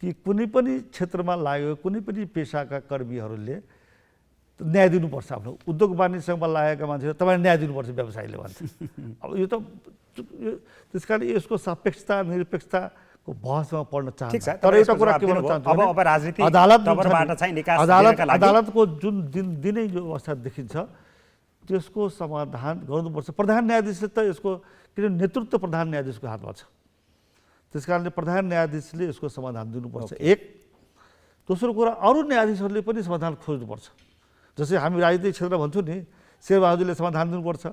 कि कुनै पनि क्षेत्रमा लाग्यो कुनै पनि पेसाका कर्मीहरूले न्याय दिनुपर्छ। आफ्नो उद्योग वाणिज्यसँग लागेका मान्छेले तपाईँले न्याय दिनुपर्छ व्यवसायीले भन्छ। अब यो त त्यस कारण यसको सापेक्षता निरपेक्षताको बहसमा पढ्न चाहन्छ। तर एउटा कुरा के भन्न चाहन्छु अदालतको जुन दिनै यो अवस्था देखिन्छ त्यसको समाधान गर्नुपर्छ। प्रधान न्यायाधीशले त यसको किन नेतृत्व प्रधान न्यायाधीशको हातमा छ त्यस कारणले प्रधान न्यायाधीशले यसको समाधान दिनुपर्छ। एक दोस्रो कुरा अरू न्यायाधीशहरूले पनि समाधान खोज्नुपर्छ। जस्तै हामी राजनीतिक क्षेत्र भन्छौँ नि शेरबहादुरले समाधान दिनुपर्छ।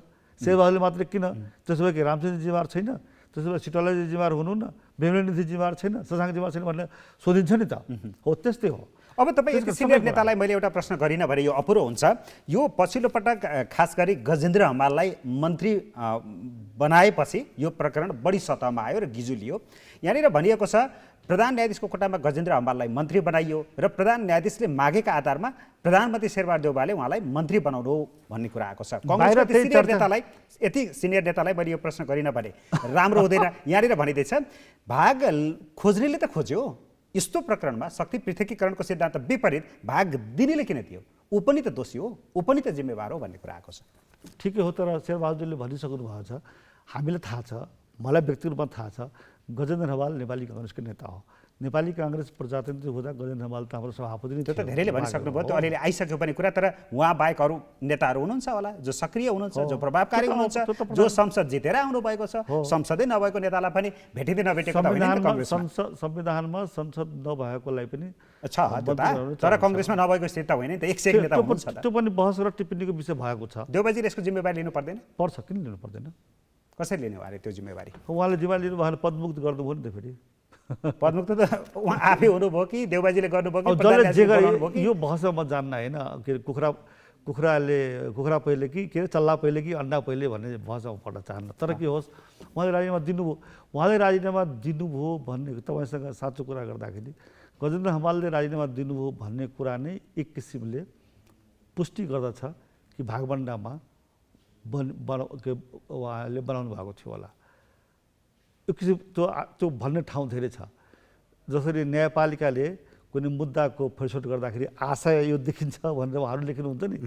शेरबहादुरले मात्रै किन त्यसो भए कि रामचन्द्र जिम्मेवार छैन त्यसो भए सिटौलाजी जिम्मेवार हुनु न बेमनिधि जिम्मेवार छैन शशाङ्क जिम्मेवार छैन भनेर सोधिन्छ नि त हो त्यस्तै हो। अब तपाईँ यति सिनियर नेतालाई मैले एउटा प्रश्न गरिनँ भने यो अपुरो हुन्छ। यो पछिल्लो पटक खास गरी गजेन्द्र हमाललाई मन्त्री बनाएपछि यो प्रकरण बढी सतहमा आयो र गिजुलियो। यहाँनिर भनिएको छ प्रधान न्यायाधीशको कोटामा गजेन्द्र हमाललाई मन्त्री बनाइयो र प्रधान न्यायाधीशले मागेका आधारमा प्रधानमन्त्री शेरबहादुर देउवाले उहाँलाई मन्त्री बनाउनु भन्ने कुरा आएको छ। कङ्ग्रेसको यति सिनियर नेतालाई मैले यो प्रश्न गरिनँ भने राम्रो हुँदैन। यहाँनिर भनिँदैछ भाग खोज्नेले त खोज्यो यस्तो प्रकरणमा शक्ति पृथकीकरणको सिद्धान्त विपरीत भाग दिनेले किन दियो ऊ पनि त दोषी हो ऊ पनि त जिम्मेवार हो भन्ने कुरा आएको छ। ठिकै हो तर शेरबहादुरले भनिसक्नु भएको छ हामीलाई थाहा छ मलाई व्यक्तिगत रूपमा थाहा छ गजेन्द्र हमाल नेपाली काङ्ग्रेसको नेता हो। नेपाली काङ्ग्रेस प्रजातन्त्र हुँदा गजेन्द्र हमाल त हाम्रो सभापति नै त्यो त धेरैले भनिसक्नुभयो त्यो अलिअलि आइसक्यो पनि कुरा। तर उहाँ बाहेक अरू नेताहरू हुनुहुन्छ होला जो सक्रिय हुनुहुन्छ जो प्रभावकारी हुनुहुन्छ जो संसद जितेर आउनुभएको छ। संसदै नभएको नेतालाई पनि भेटिँदै नभेटेको संविधानमा संसद नभएकोलाई पनि छ तर कङ्ग्रेसमा नभएको स्थिति त होइन नि त। एक सय नेता हुनुहुन्छ त्यो पनि बहस र टिप्पणीको विषय भएको छ। देउबाजीले यसको जिम्मेवारी लिनु पर्दैन पर्छ किन लिनु पर्दैन कसरी लिनु अरे त्यो जिम्मेवारी उहाँले जिम्मेवारी लिनु भएन पदमुक्त गर्नुभयो नि त फेरि पदमुक्त त उहाँ आफै हुनुभयो कि देउबाजीले गर्नुभयो कि यो बहसमा म जान्न होइन के कुखुरा पहिले कि के अरे चल्ला पहिले कि अन्डा पहिले भन्ने बहसमा पढ्न चाहन्न। तर के होस् उहाँले राजीनामा दिनुभयो भन्ने तपाईँसँग साँचो कुरा गर्दाखेरि गजेन्द्र हमालले राजीनामा दिनुभयो भन्ने कुरा नै एक किसिमले पुष्टि गर्दछ कि भागभण्डामा उहाँले बनाउनु भएको थियो होला। यो किसिम त्यो भन्ने ठाउँ धेरै छ। जसरी न्यायपालिकाले कुनै मुद्दाको फैसला गर्दाखेरि आशय यो देखिन्छ भनेर उहाँहरू लेख्नुहुन्छ नि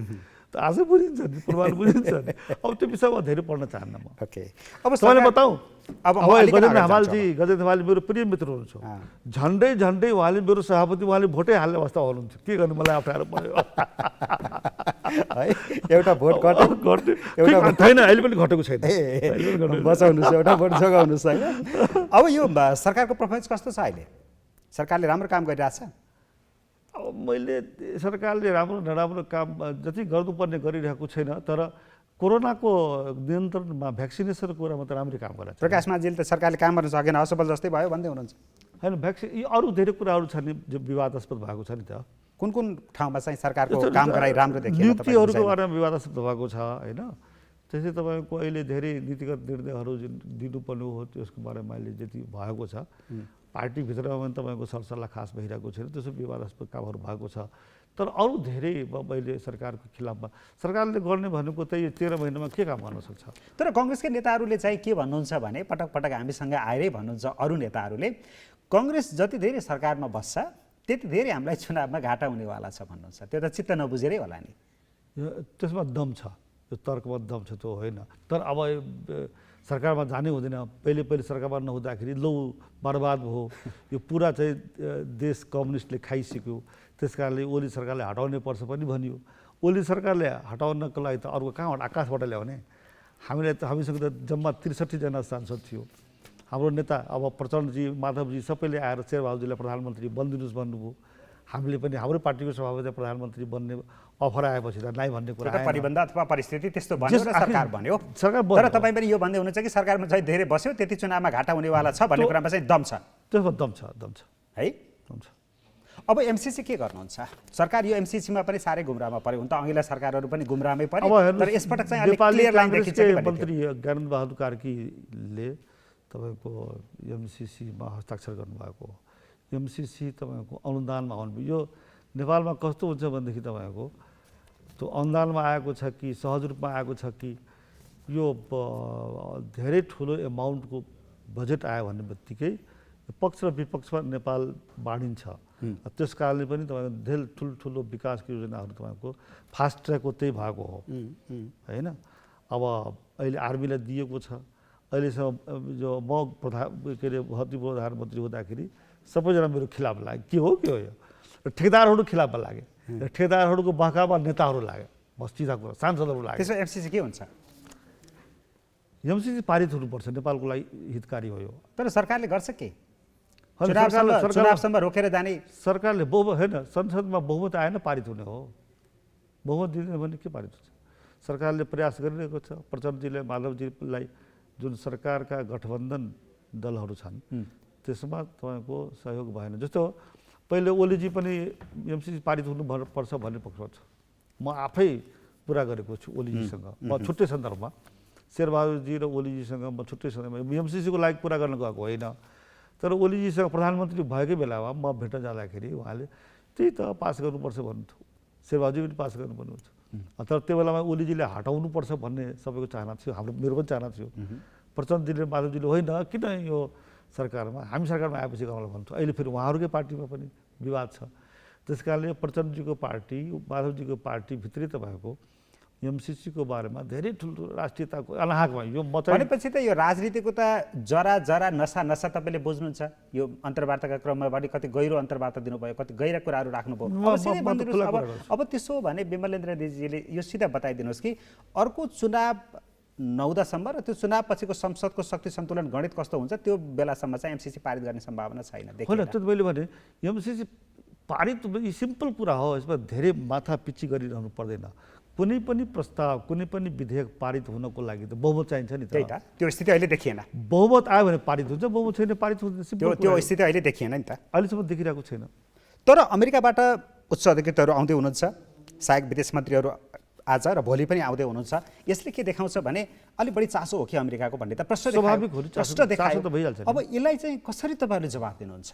त आशय बुझिन्छ नि प्रमाण बुझिन्छ नि। अब त्यो विषयमा धेरै पढ्न चाहन्न म। ओके अब तपाईँले बताउँ अब गजेन्द्र हमाल मेरो प्रिय मित्र हुनुहुन्छ झन्डै उहाँले मेरो सभापति उहाँले भोटै हाल्ने अवस्था हुनुहुन्थ्यो के गर्नु मलाई अप्ठ्यारो पर्यो एउटा भोट छैन अहिले पनि घटेको छैन बचाउनुहोस् एउटा भोट जोगाउनुहोस् होइन। अब यो सरकारको पर्फर्मेन्स कस्तो छ अहिले सरकारले राम्रो काम गरिरहेछ? अब मैले सरकारले राम्रो नराम्रो काम जति गर्नुपर्ने गरिरहेको छैन तर कोरोनाको नियन्त्रणमा भ्याक्सिनेसनको कुरामा त राम्रै काम गरेछ। प्रकाश माझीले त सरकारले काम गर्न सकेन असफल जस्तै भयो भन्दै हुनुहुन्छ होइन भ्याक्सिन यी अरू धेरै कुराहरू छन् नि जो विवादास्पद भएको छ नि त कुन ठाउँमा चाहिँ सरकारको काम गराइ राम्रो देखियो नियुक्तिहरूको बारेमा विवादास्पद भएको छ होइन। त्यसै तपाईँको अहिले धेरै नीतिगत निर्णयहरू जुन दिनुपर्ने हो त्यसको बारेमा अहिले जति भएको छ पार्टीभित्रमा पनि तपाईँको सरसल्लाह खास भइरहेको छैन त्यसो विवादास्पद कामहरू भएको छ। तर अरू धेरै अहिले सरकारको खिलाफमा सरकारले गर्ने भनेको त यो 13 महिनामा के काम गर्न सक्छ। तर कङ्ग्रेसका नेताहरूले चाहिँ के भन्नुहुन्छ भने पटक पटक हामीसँग आएरै भन्नुहुन्छ अरू नेताहरूले कङ्ग्रेस जति धेरै सरकारमा बस्छ त्यति धेरै हामीलाई चुनावमा घाटा हुनेवाला छ भन्नुहुन्छ, त्यो त चित्त नबुझेरै होला नि। त्यसमा दम छ, यो तर्कमा दम छ त्यो होइन। तर अब सरकारमा जानै हुँदैन, पहिले सरकारमा नहुँदाखेरि लौ बर्बाद भयो, यो पुरा चाहिँ देश कम्युनिस्टले खाइसक्यो, त्यस कारणले ओली सरकारले हटाउनै पर्छ पनि भनियो। ओली सरकारले हटाउनको लागि त अर्को कहाँबाट आकाशबाट ल्याउने? हामीसँग त जम्मा 63 जना सांसद थियो। हाम्रो नेता अब प्रचण्डजी, माधवजी सबैले आएर शेरबहादुरजीलाई प्रधानमन्त्री बनिदिनुहोस् भन्नुभयो। हामीले पनि हाम्रो पार्टीको सभापति प्रधानमन्त्री बन्ने अफर आएपछि त नाइ भन्ने कुरा आएन। परिबन्ध अथवा परिस्थिति त्यस्तो भन्यो र सरकार भन्यो। सरकार तर तपाईँ पनि यो भन्दै हुनुहुन्छ कि सरकारमा चाहिँ धेरै बस्यो त्यति चुनावमा घाटा हुनेवाला छ भन्ने कुरामा चाहिँ दम छ। त्यसमा दम छ है। दम छ। अब एमसीसी के गर्नुहुन्छ? सरकार यो एमसीसीमा पनि साह्रै गुमराहमा पर्यो। हुन त अघिल्ला सरकारहरू पनि गुमराहमै परे, तर यसपटक चाहिँ अलिक क्लियर लाइन देखिन्छ कि मन्त्री ज्ञानन्द बहादुर कार्कीले तपाईँको एमसीसीमा हस्ताक्षर गर्नुभएको। एमसीसी तपाईँको अनुदानमा आउनु, यो नेपालमा कस्तो हुन्छ भनेदेखि तपाईँको त्यो अनुदानमा आएको छ कि सहज रूपमा आएको छ कि यो धेरै ठुलो एमाउन्टको बजेट आयो भन्ने बित्तिकै पक्ष र विपक्षमा नेपाल बाँडिन्छ। त्यस कारणले पनि तपाईँको धेरै ठुल्ठुलो विकासको योजनाहरू तपाईँको फास्ट ट्र्याकको त्यही भएको हो होइन। अब अहिले आर्मीलाई दिएको छ। अहिलेसम्म जो म के अरे भर्ती प्रधानमन्त्री हुँदाखेरि सबैजना मेरो खिलाफ लागे। के हो यो? ठेकेदारहरू खिलाफ लागे, ठेकेदारहरूको बहकामा नेताहरू लागे। बस सिधा कुरा, सांसदहरू लागे। त्यसो एमसीसी के हुन्छ? एमसीसी पारित हुनुपर्छ, नेपालको लागि हितकारी हो यो। तर सरकारले गर्छ के? चुनावसम्म रोकेर जाने सरकारले बहुमत होइन, संसदमा बहुमत आएन पारित हुने हो। बहुमत दिँदैन भने के पारित हुन्छ? सरकारले प्रयास गरिरहेको छ। प्रचण्डजीले, माधवजीलाई जुन सरकारका गठबन्धन दलहरू छन् त्यसमा तपाईँको सहयोग भएन। जस्तो पहिले ओलीजी पनि एमसीसी पारित हुनुपर्छ भन्ने पक्षमा छ। म आफै पुरा गरेको छु ओलीजीसँग, म छुट्टै सन्दर्भमा। शेरबहादुरजी र ओलीजीसँग म छुट्टै सन्दर्भमा एमसीसीको लागि पुरा गर्न गएको होइन। तर ओलीजीसँग प्रधानमन्त्री भएकै बेलामा म भेट्न जाँदाखेरि उहाँले त्यही त पास गर्नुपर्छ भन्नुहुन्थ्यो, शेरबहादुरजी पनि पास गर्नुपर्ने हुन्छ। तर त्यो बेलामा ओलीजीले हटाउनुपर्छ भन्ने सबैको चाहना थियो, मेरो पनि चाहना थियो। प्रचण्डजीले, माधवजीले होइन किन यो सरकारमा, हामी सरकारमा आएपछि गर्नलाई भन्थ्यो। अहिले फेरि उहाँहरूकै पार्टीमा पनि विवाद छ। त्यस कारणले प्रचण्डजीको पार्टी, माधवजीको पार्टीभित्रै तपाईँको एमसीसीको बारेमा धेरै ठुल्ठुलो राष्ट्रियताको अनाहकमा यो भनेपछि त यो राजनीतिको त जरा नसा तपाईँले बुझ्नुहुन्छ। यो अन्तर्वार्ताका क्रममा बढी कति गहिरो अन्तर्वार्ता दिनुभयो, कति गहिरो कुराहरू राख्नुभयो। अब त्यसो हो भने विमलेन्द्र दिदीजीले यो सिधा बताइदिनुहोस् कि अर्को चुनाव नहुँदासम्म र त्यो चुनाव पछिको संसदको शक्ति सन्तुलन गणित कस्तो हुन्छ त्यो बेलासम्म चाहिँ एमसीसी पारित गर्ने सम्भावना छैन? होइन, त्यो मैले भने एमसीसी पारित सिम्पल कुरा हो। यसमा धेरै माथा पिच्ची गरिरहनु पर्दैन। कुनै पनि प्रस्ताव, कुनै पनि विधेयक पारित हुनको लागि त बहुमत चाहिन्छ नि। त्यही त, त्यो स्थिति अहिले देखिएन। बहुमत आयो भने पारित हुन्छ, बहुमत छैन पारित हुँदैन। त्यो स्थिति अहिले देखिएन नि त, अहिलेसम्म देखिरहेको छैन। तर अमेरिकाबाट उच्च अधिकृतहरू आउँदै हुनुहुन्छ, सहायक विदेश मन्त्रीहरू आज र भोलि पनि आउँदै हुनुहुन्छ। यसले के देखाउँछ भने अलिक बढी चासो हो कि अमेरिकाको भन्ने त प्रश्न देखायो। अब यसलाई चाहिँ कसरी तपाईँहरूले जवाब दिनुहुन्छ?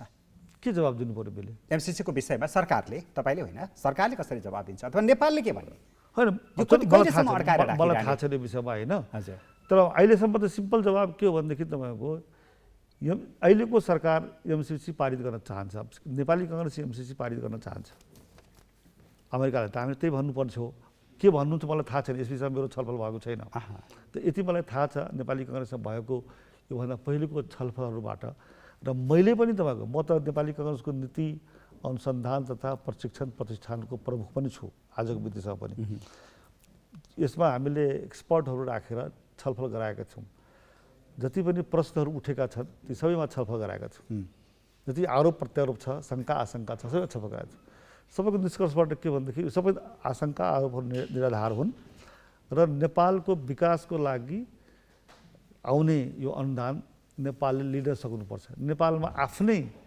के जवाब दिनु पर्यो बेले एमसीसीको विषयमा? सरकारले, तपाईँले होइन, सरकारले कसरी जवाब दिन्छ अथवा नेपालले के भन्ने? होइन, मलाई थाहा छैन विषयमा होइन। हजुर, तर अहिलेसम्म त सिम्पल जवाब के हो भनेदेखि तपाईँको अहिलेको सरकार एमसीसी पारित गर्न चाहन्छ, नेपाली काङ्ग्रेस एमसीसी पारित गर्न चाहन्छ। अमेरिकालाई त हामीले त्यही भन्नुपर्छ हो। के भन्नुहुन्छ मलाई थाहा छैन, यस विषयमा मेरो छलफल भएको छैन। त यति मलाई थाहा छ नेपाली काङ्ग्रेसमा भएको योभन्दा पहिलेको छलफलहरूबाट। र मैले पनि तपाईँको, म त नेपाली काङ्ग्रेसको नीति अनुसन्धान तथा प्रशिक्षण प्रतिष्ठानको प्रमुख पनि छु आजको विधिसँग पनि। यसमा हामीले एक्सपर्टहरू राखेर छलफल गराएका छौँ। जति पनि प्रश्नहरू उठेका छन् ती सबैमा छलफल गराएका छौँ। जति आरोप प्रत्यारोप छ, शङ्का आशंका छ, सबै छलफल गराएका छौँ। सबैको निष्कर्षबाट के भनेदेखि सबै आशंका आरोपहरू निराधार हुन् र नेपालको विकासको लागि आउने यो अनुदान नेपालले लिन सक्नुपर्छ। नेपालमा आफ्नै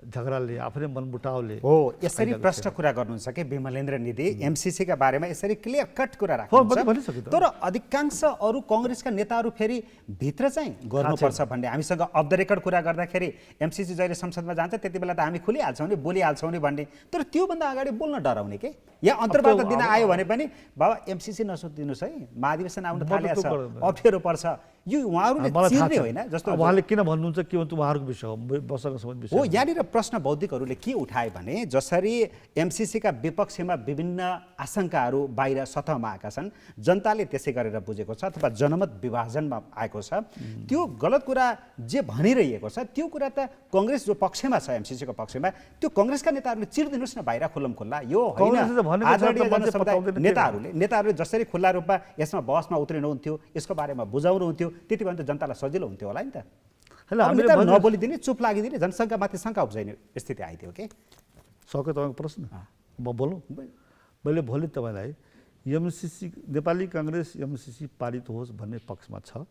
झगडाले, आफ्नै मनमुटावले हो यसरी प्रश्न कुरा गर्नुहुन्छ कि विमलेन्द्र निधि एमसीसीका बारेमा यसरी क्लियर कट कुरा राख्नुहुन्छ। तर अधिकांश अरू काङ्ग्रेसका नेताहरू फेरि भित्र चाहिँ गर्नुपर्छ भन्ने, हामीसँग अफ द रेकर्ड कुरा गर्दाखेरि एमसीसी जहिले संसदमा जान्छ त्यति बेला त हामी खुलिहाल्छौँ नि, बोलिहाल्छौँ नि भन्ने। तर त्योभन्दा अगाडि बोल्न डराउने के? या अन्तर्वार्ता दिन आयो भने पनि बाबा एमसीसी नसोधिदिनुहोस् है, महाधिवेशन आउन थालेको छ, अप्ठ्यारो पर्छ, यो उहाँहरूले मलाई थाहा चिर्ने छ। होइन जस्तो अब उहाँले किन भन्नुहुन्छ के भन्नु उहाँहरूको विषय हो, मसँग सम्बन्धित विषय हो। यहाँनिर प्रश्न बौद्धिकहरूले के उठाए भने जसरी एमसिसीका विपक्षमा विभिन्न आशंकाहरू बाहिर सतहमा आएका छन्, जनताले त्यसै गरेर बुझेको छ अथवा जनमत विभाजनमा आएको छ, त्यो गलत कुरा जे भनिरहेको छ त्यो कुरा त कङ्ग्रेस जो पक्षमा छ एमसिसीको पक्षमा त्यो कङ्ग्रेसका नेताहरूले चिर्दिनुहोस् न बाहिर खुल्लम खुल्ला। यो कङ्ग्रेसले त होइन भनेको छ आदरणीय त मान्छे जनसमुदाय पत्याउँदैन के नेताहरूले जसरी खुल्ला रूपमा यसमा बहसमा उत्रिनुहुन्थ्यो, यसको बारेमा बुझाउनुहुन्थ्यो, त्यति भने त जनतालाई सजिलो हुन्थ्यो होला नि त। होइन, अब हामीले नेताहरू भन्यो- नबोलिदिने, चुप लागिदिने, जनसङ्ख्यामाथि शङ्का उब्जाइने स्थिति आइदियो कि। सक्यो तपाईँको प्रश्न? म बोलौँ? मैले भोलि तपाईँलाई एमसिसी नेपाली काङ्ग्रेस एमसिसी पारित होस् भन्ने पक्षमा छ।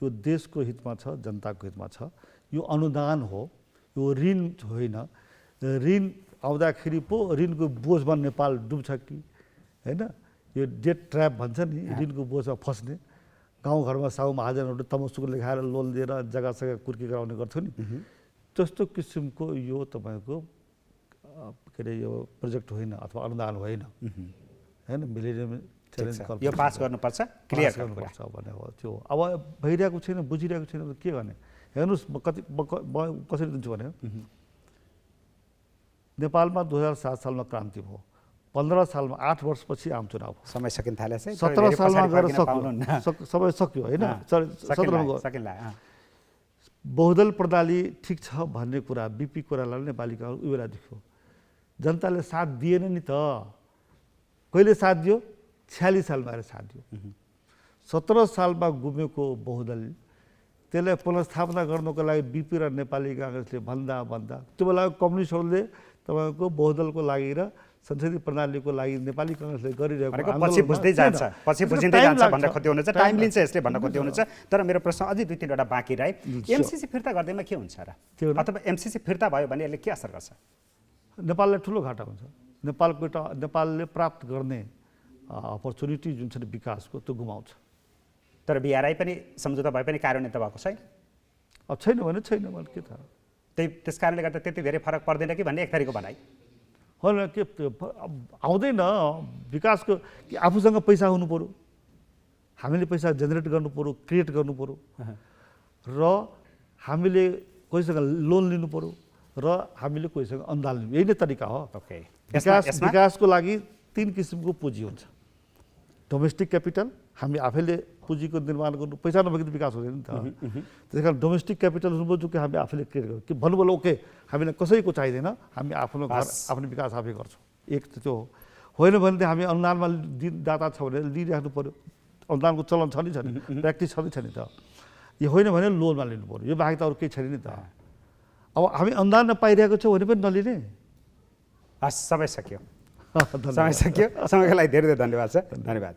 यो देशको हितमा छ, जनताको हितमा छ। यो अनुदान हो, यो ऋण होइन। ऋण आउँदाखेरि पो ऋणको बोझमा नेपाल डुब्छ कि होइन? यो डेट ट्र्याप भन्छ नि, ऋणको बोझमा फस्ने। गाउँघरमा साहु महाजनहरू तमसुक लेखाएर लोन दिएर जग्गा सग्गा कुर्की गराउने गर्थ्यो नि, त्यस्तो किसिमको यो तपाईँको के अरे यो प्रोजेक्ट होइन अथवा अनुदान होइन होइन। मिलेनियम च्यालेन्ज यो पास गर्नुपर्छ, क्लियर गर्नुपर्छ भन्ने हो त्यो। अब भइरहेको छैन, बुझिरहेको छैन त के गर्ने? हेर्नुहोस्, म कसरी दिन्छु भने नेपालमा 2007 सालमा क्रान्ति भयो, 15 सालमा 8 वर्षपछि आम चुनाव भयो, समय सकिन थालेछ, 17 सालमा गएर सक्यो, सबै सक्यो होइन, 17मा गयो। बहुदल प्रणाली ठिक छ भन्ने कुरा बिपी कोइरालाले नेपाली काङ्ग्रेस उही बेला देख्यो। जनताले साथ दिएन नि त। कहिले साथ दियो? 46 सालमा आएर साथ दियो। 17 सालमा गुमेको बहुदल त्यसलाई पुनर्स्थापना गर्नको लागि बिपी र नेपाली काङ्ग्रेसले भन्दा त्यो बेला कम्युनिस्टहरूले तपाईँको बहुदलको लागि र संसदीय प्रणालीको लागि नेपाली काङ्ग्रेसले गरिरहेको पछि बुझ्दै जान्छ, पछि बुझिँदै जान्छ भन्न खोज्दै हुनुहुन्छ, टाइम लिन्छ यसले भन्न खोज्दै हुनुहुन्छ। तर मेरो प्रश्न अझै 2-3वटा बाँकी रहे। एमसिसी फिर्ता गर्दैमा के हुन्छ र? अथवा एमसिसी फिर्ता भयो भने यसले के असर गर्छ? नेपाललाई ठुलो घाटा हुन्छ। नेपालले प्राप्त गर्ने अपर्च्युनिटी जुन छ विकासको त्यो गुमाउँछ। तर बिआरआई पनि सम्झौता भए पनि कार्यान्वयन त भएको छैन। अब छैन भने छैन, मैले के थाहा। त्यस कारणले गर्दा त्यति धेरै फरक पर्दैन कि भन्ने एक थरीको भनाइ होइन। के आउँदैन विकासको कि आफूसँग पैसा हुनु पऱ्यो, हामीले पैसा जेनेरेट गर्नु पऱ्यो, क्रिएट गर्नु पऱ्यो, र हामीले कोहीसँग लोन लिनु पऱ्यो, र हामीले कोहीसँग अनुदान लिनु। यही नै तरिका हो। विकासको लागि 3 किसिमको पुँजी हुन्छ। डोमेस्टिक क्यापिटल, हामी आफैले पुँजीको निर्माण गर्नु, पैसा नभएको त विकास हुँदैन नि त। त्यस कारण डोमेस्टिक क्यापिटल हुनुपर्छ कि हामी आफैले क्रिएट गर्छौँ कि भन्नुभयो ओके हामीलाई कसैको चाहिँदैन, हामी आफ्नो घर आफ्नो विकास आफै गर्छौँ। एक त त्यो हो। होइन भने हामी अनुदानमा दाता छ भने लिइराख्नु पऱ्यो। अनुदानको चलन छ नि छैन, प्र्याक्टिस छ नि छैन त। यो होइन भने लोनमा लिनु पऱ्यो। यो बाहेक त अरू केही छैन नि त। अब हामी अनुदान पाइरहेको छौँ भने पनि नलिने। हस्, समय सकियो। समयको लागि धेरै धेरै धन्यवाद छ। धन्यवाद।